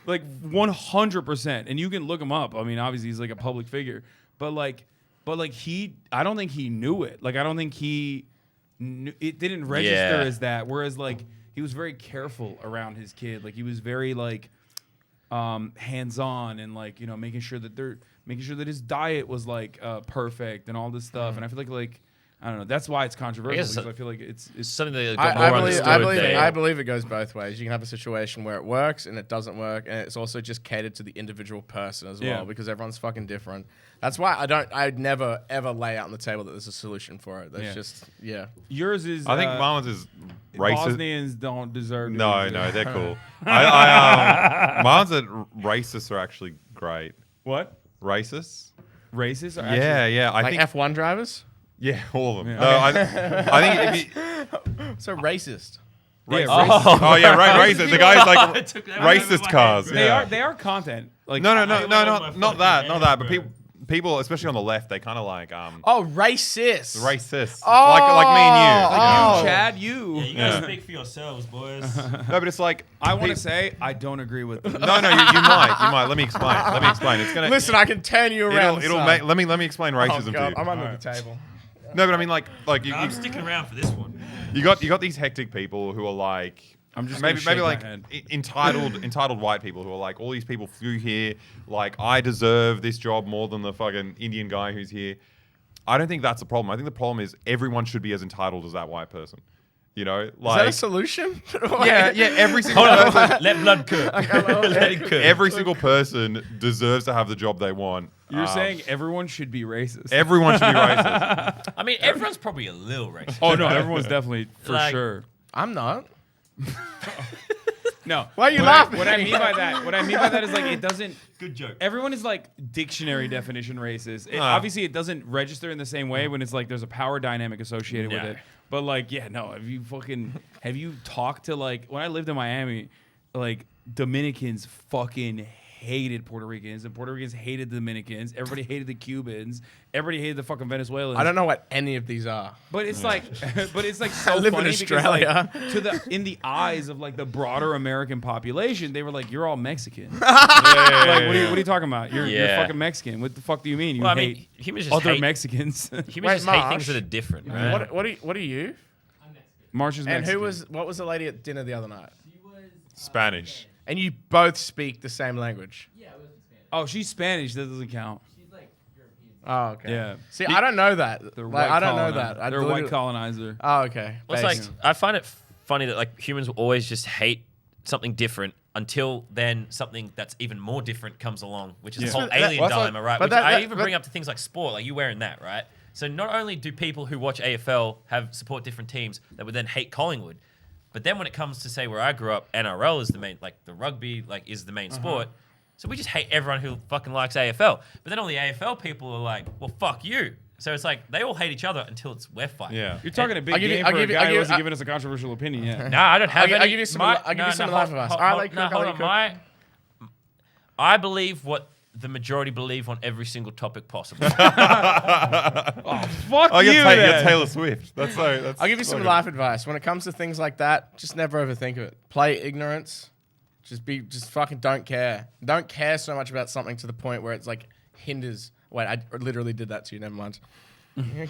B: like 100%. And you can look him up. I mean, obviously he's like a public figure. But I don't think he knew it. Like I don't think it didn't register
E: Yeah.
B: as that. Whereas like he was very careful around his kid. Like he was very like hands-on and like, making sure that his diet was like perfect and all this stuff. And I feel like I don't know. That's why it's controversial.
E: guess
B: Because I feel like it's
E: Something that got more
C: I believe,
E: understood.
C: I believe,
E: than-
C: I believe it goes both ways. You can have a situation where it works and it doesn't work, and it's also just catered to the individual person as well,
B: Yeah.
C: because everyone's fucking different. That's why I'd never ever lay out on the table that there's a solution for it. That's
B: Yeah.
C: just yeah.
B: yours is.
D: I think Marlon's is racist.
B: Bosnians don't deserve. To
D: No,
B: exist.
D: no, they're cool. Marlon's that racists are actually great.
B: What?
D: Racists?
B: Racist? Or
D: Yeah. I
C: Like
D: think
C: F1 drivers,
D: yeah, all of them.
B: Yeah.
D: No, I think if you,
C: so racist.
B: Yeah,
D: Racist.
B: racist.
D: Oh yeah, racist. The guy's
E: I
D: like
E: took that right over
D: racist
E: my
D: cars.
E: head,
B: They
D: yeah.
B: are. They are content. Like
D: No,
E: I went over my
D: not that,
E: fucking
D: not that. But
E: head,
D: people, especially on the left, they kind of like
C: Oh, racist.
D: racist,
C: Oh,
D: like me and you.
C: oh.
B: you, Chad, you.
A: Yeah, you gotta speak for yourselves, boys.
D: No, but it's like
B: I want
D: pe-
B: to say I don't agree with. Them.
D: No, you might. Let me explain. It's gonna
C: Listen, I can turn you around.
D: It'll
C: son.
D: make. Let me explain
C: Oh,
D: racism to
C: God,
D: you.
C: I'm under the table.
D: No, but I mean like you,
A: I'm sticking around for this one.
D: you got these hectic people who are like
B: I'm just
D: maybe
B: gonna shake my
D: like
B: head.
D: entitled white people who are like all these people flew here, like I deserve this job more than the fucking Indian guy who's here. I don't think that's the problem. I think the problem is everyone should be as entitled as that white person.
C: Is that a
D: Like
C: solution?
D: yeah, every single
E: Hold on,
D: person,
E: let blood cook. Let it cook.
D: every single person deserves to have the job they want.
B: You're saying everyone should be racist.
D: Everyone should be racist.
E: I mean, everyone's probably a little racist.
B: Oh no, everyone's definitely for
E: Like-
B: sure.
C: I'm not.
B: No.
C: Why are you
B: what
C: laughing?
B: What I mean by that is like it doesn't.
A: Good joke.
B: Everyone is like dictionary definition racist.
D: Ah.
B: Obviously, it doesn't register in the same way when it's like there's a power dynamic associated with
E: No.
B: it. But like, yeah, no. Have you talked to like when I lived in Miami, like Dominicans fucking hated Puerto Ricans, and Puerto Ricans hated the Dominicans. Everybody hated the Cubans. Everybody hated the fucking Venezuelans.
C: I don't know what any of these are.
B: But it's like, so
C: I live in
B: funny
C: Australia.
B: because like, in the eyes of like the broader American population, they were like, "You're all Mexican." Like, what are you talking about? You're fucking Mexican. What the fuck do you mean? You
E: Well, I
B: hate
E: mean, humans just
B: other
E: hate
B: Mexicans.
E: Humans
C: Wait,
E: just hate
C: Marsh?
E: things that are different, right?
C: What are you?
B: Marsh is
C: And
B: Mexican.
C: what was the lady at dinner the other night?
D: Spanish.
C: And you both speak the same language.
B: Oh, she's Spanish. That doesn't count.
C: Oh, okay.
B: Yeah.
C: See, I don't know that.
B: They're
C: Like,
B: white
C: I don't know
B: colonizer.
C: that. I
B: They're a
C: literally-
B: white colonizer.
C: Oh, okay.
E: Well, it's like
C: Based-
E: I find it funny that like humans will always just hate something different until then something that's even more different comes along, which is the whole
C: That-
E: alien
C: what's
E: dilemma,
C: like-
E: right?
C: but
E: Which
C: that-
E: I
C: that-
E: even
C: but-
E: bring up to things like sport, like you wearing that, right? So not only do people who watch AFL have support different teams that would then hate Collingwood, but then when it comes to say where I grew up, NRL is the main, like the rugby, like is the main sport. So we just hate everyone who fucking likes AFL. But then all the AFL people are like, well, fuck you. So it's like they all hate each other until we're fighting.
D: Yeah.
B: You're talking a big
C: I'll give you-
B: game
C: I'll
B: for a
C: give you-
B: guy
C: I'll
B: who
C: give-
B: hasn't
C: I-
B: given us a controversial opinion yet.
E: No, I don't have
C: I'll
E: any.
C: give you some life advice. All right, let you cook,
E: hold
C: I'll
E: on.
C: let you
E: I believe what the majority believe on every single topic possible.
B: Fuck
D: Oh,
B: you.
D: you're
B: then.
D: Taylor Swift. That's so. That's
C: I'll give you some
D: so
C: life advice. When it comes to things like that, just never overthink of it. Play ignorance. Just fucking don't care. Don't care so much about something to the point where it's like hinders. Wait, I literally did that to you. Never mind.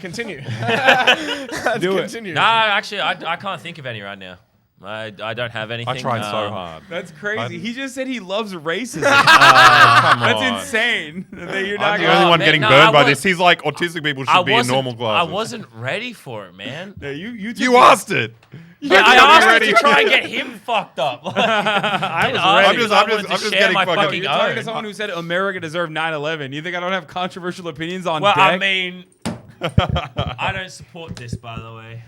C: Continue.
B: Do it.
C: Continue.
E: No, actually, I can't think of any right now. I don't have anything.
D: I tried so hard.
B: That's crazy. He just said he loves racism.
D: Come
B: That's
D: on.
B: insane. That you're not
D: I'm the
B: gonna-
D: only one
E: man,
D: getting
E: no,
D: burned
E: I
D: by
E: was-
D: this. He's like, autistic people should be in normal
E: I
D: classes.
E: wasn't ready for it, man.
B: Yeah, you
D: You asked it.
E: Yeah, I
D: You're
E: asked
D: ready.
E: him to try and get him fucked up. Like, I
B: was
E: asked
B: ready.
E: him if
D: I'm
E: I wanted
D: just
E: to share
D: getting
E: my
D: fucked up.
E: fucking
B: You're talking to
E: own.
B: someone who said America deserved 9/11. You think I don't have controversial opinions on
E: Well,
B: deck?
E: I mean, I don't support this, by the way.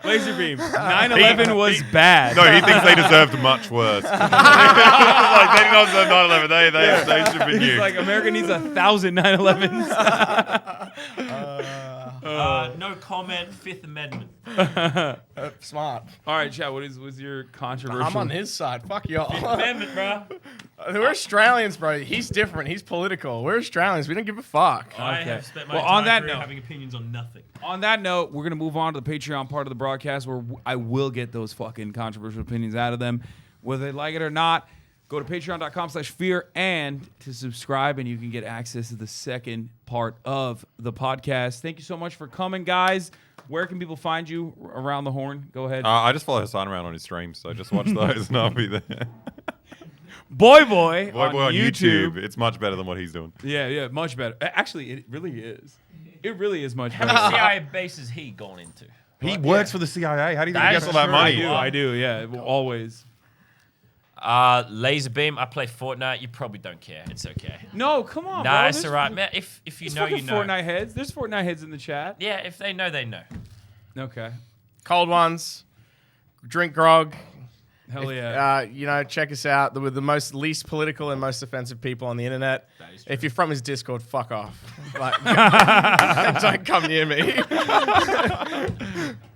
B: LazarBeam. 9/11 was bad.
D: No, he thinks they deserved much worse. Like, they didn't deserve 9/11. They should have been
B: He's
D: you.
B: like, America needs 1,000 9/11s.
E: No comment. Fifth Amendment.
C: Smart.
B: All right, chat. What's your controversial?
C: I'm on his side. Fuck y'all.
E: Amendment, bro.
C: We're Australians, bro. He's different. He's political. We're Australians. We don't give a fuck.
E: I
B: Okay.
E: have spent my
B: Well, on
E: entire
B: that
E: career
B: note-
E: having opinions on nothing.
B: On that note, we're gonna move on to the Patreon part of the broadcast where I will get those fucking controversial opinions out of them, whether they like it or not. Go to patreon.com/fear and to subscribe, and you can get access to the second part of the podcast. Thank you so much for coming, guys. Where can people find you around the horn? Go ahead.
D: I just follow Hasan around on his streams, so just watch those and I'll be there.
B: Boyboy
D: Boy on YouTube. It's much better than what he's doing.
B: Yeah, much better. Actually, it really is. It really is much
E: How
B: better.
E: many CIA bases he gone into?
D: He works for the CIA. How do you think he
E: That's
D: gets all that
E: true.
D: money?
B: I do. Yeah, always.
E: LazarBeam. I play Fortnite. You probably don't care. It's okay.
B: No, come on,
E: Nah,
B: bro.
E: it's alright, man. If you
B: There's
E: know, you
B: fucking
E: know.
B: Fortnite heads. There's Fortnite heads in the chat.
E: Yeah, if they know, they know.
B: Okay.
C: Cold ones. Drink grog.
B: Hell yeah.
C: Check us out. We're the most least political and most offensive people on the internet.
E: That is true.
C: If you're from his Discord, fuck off. Like, don't come near me.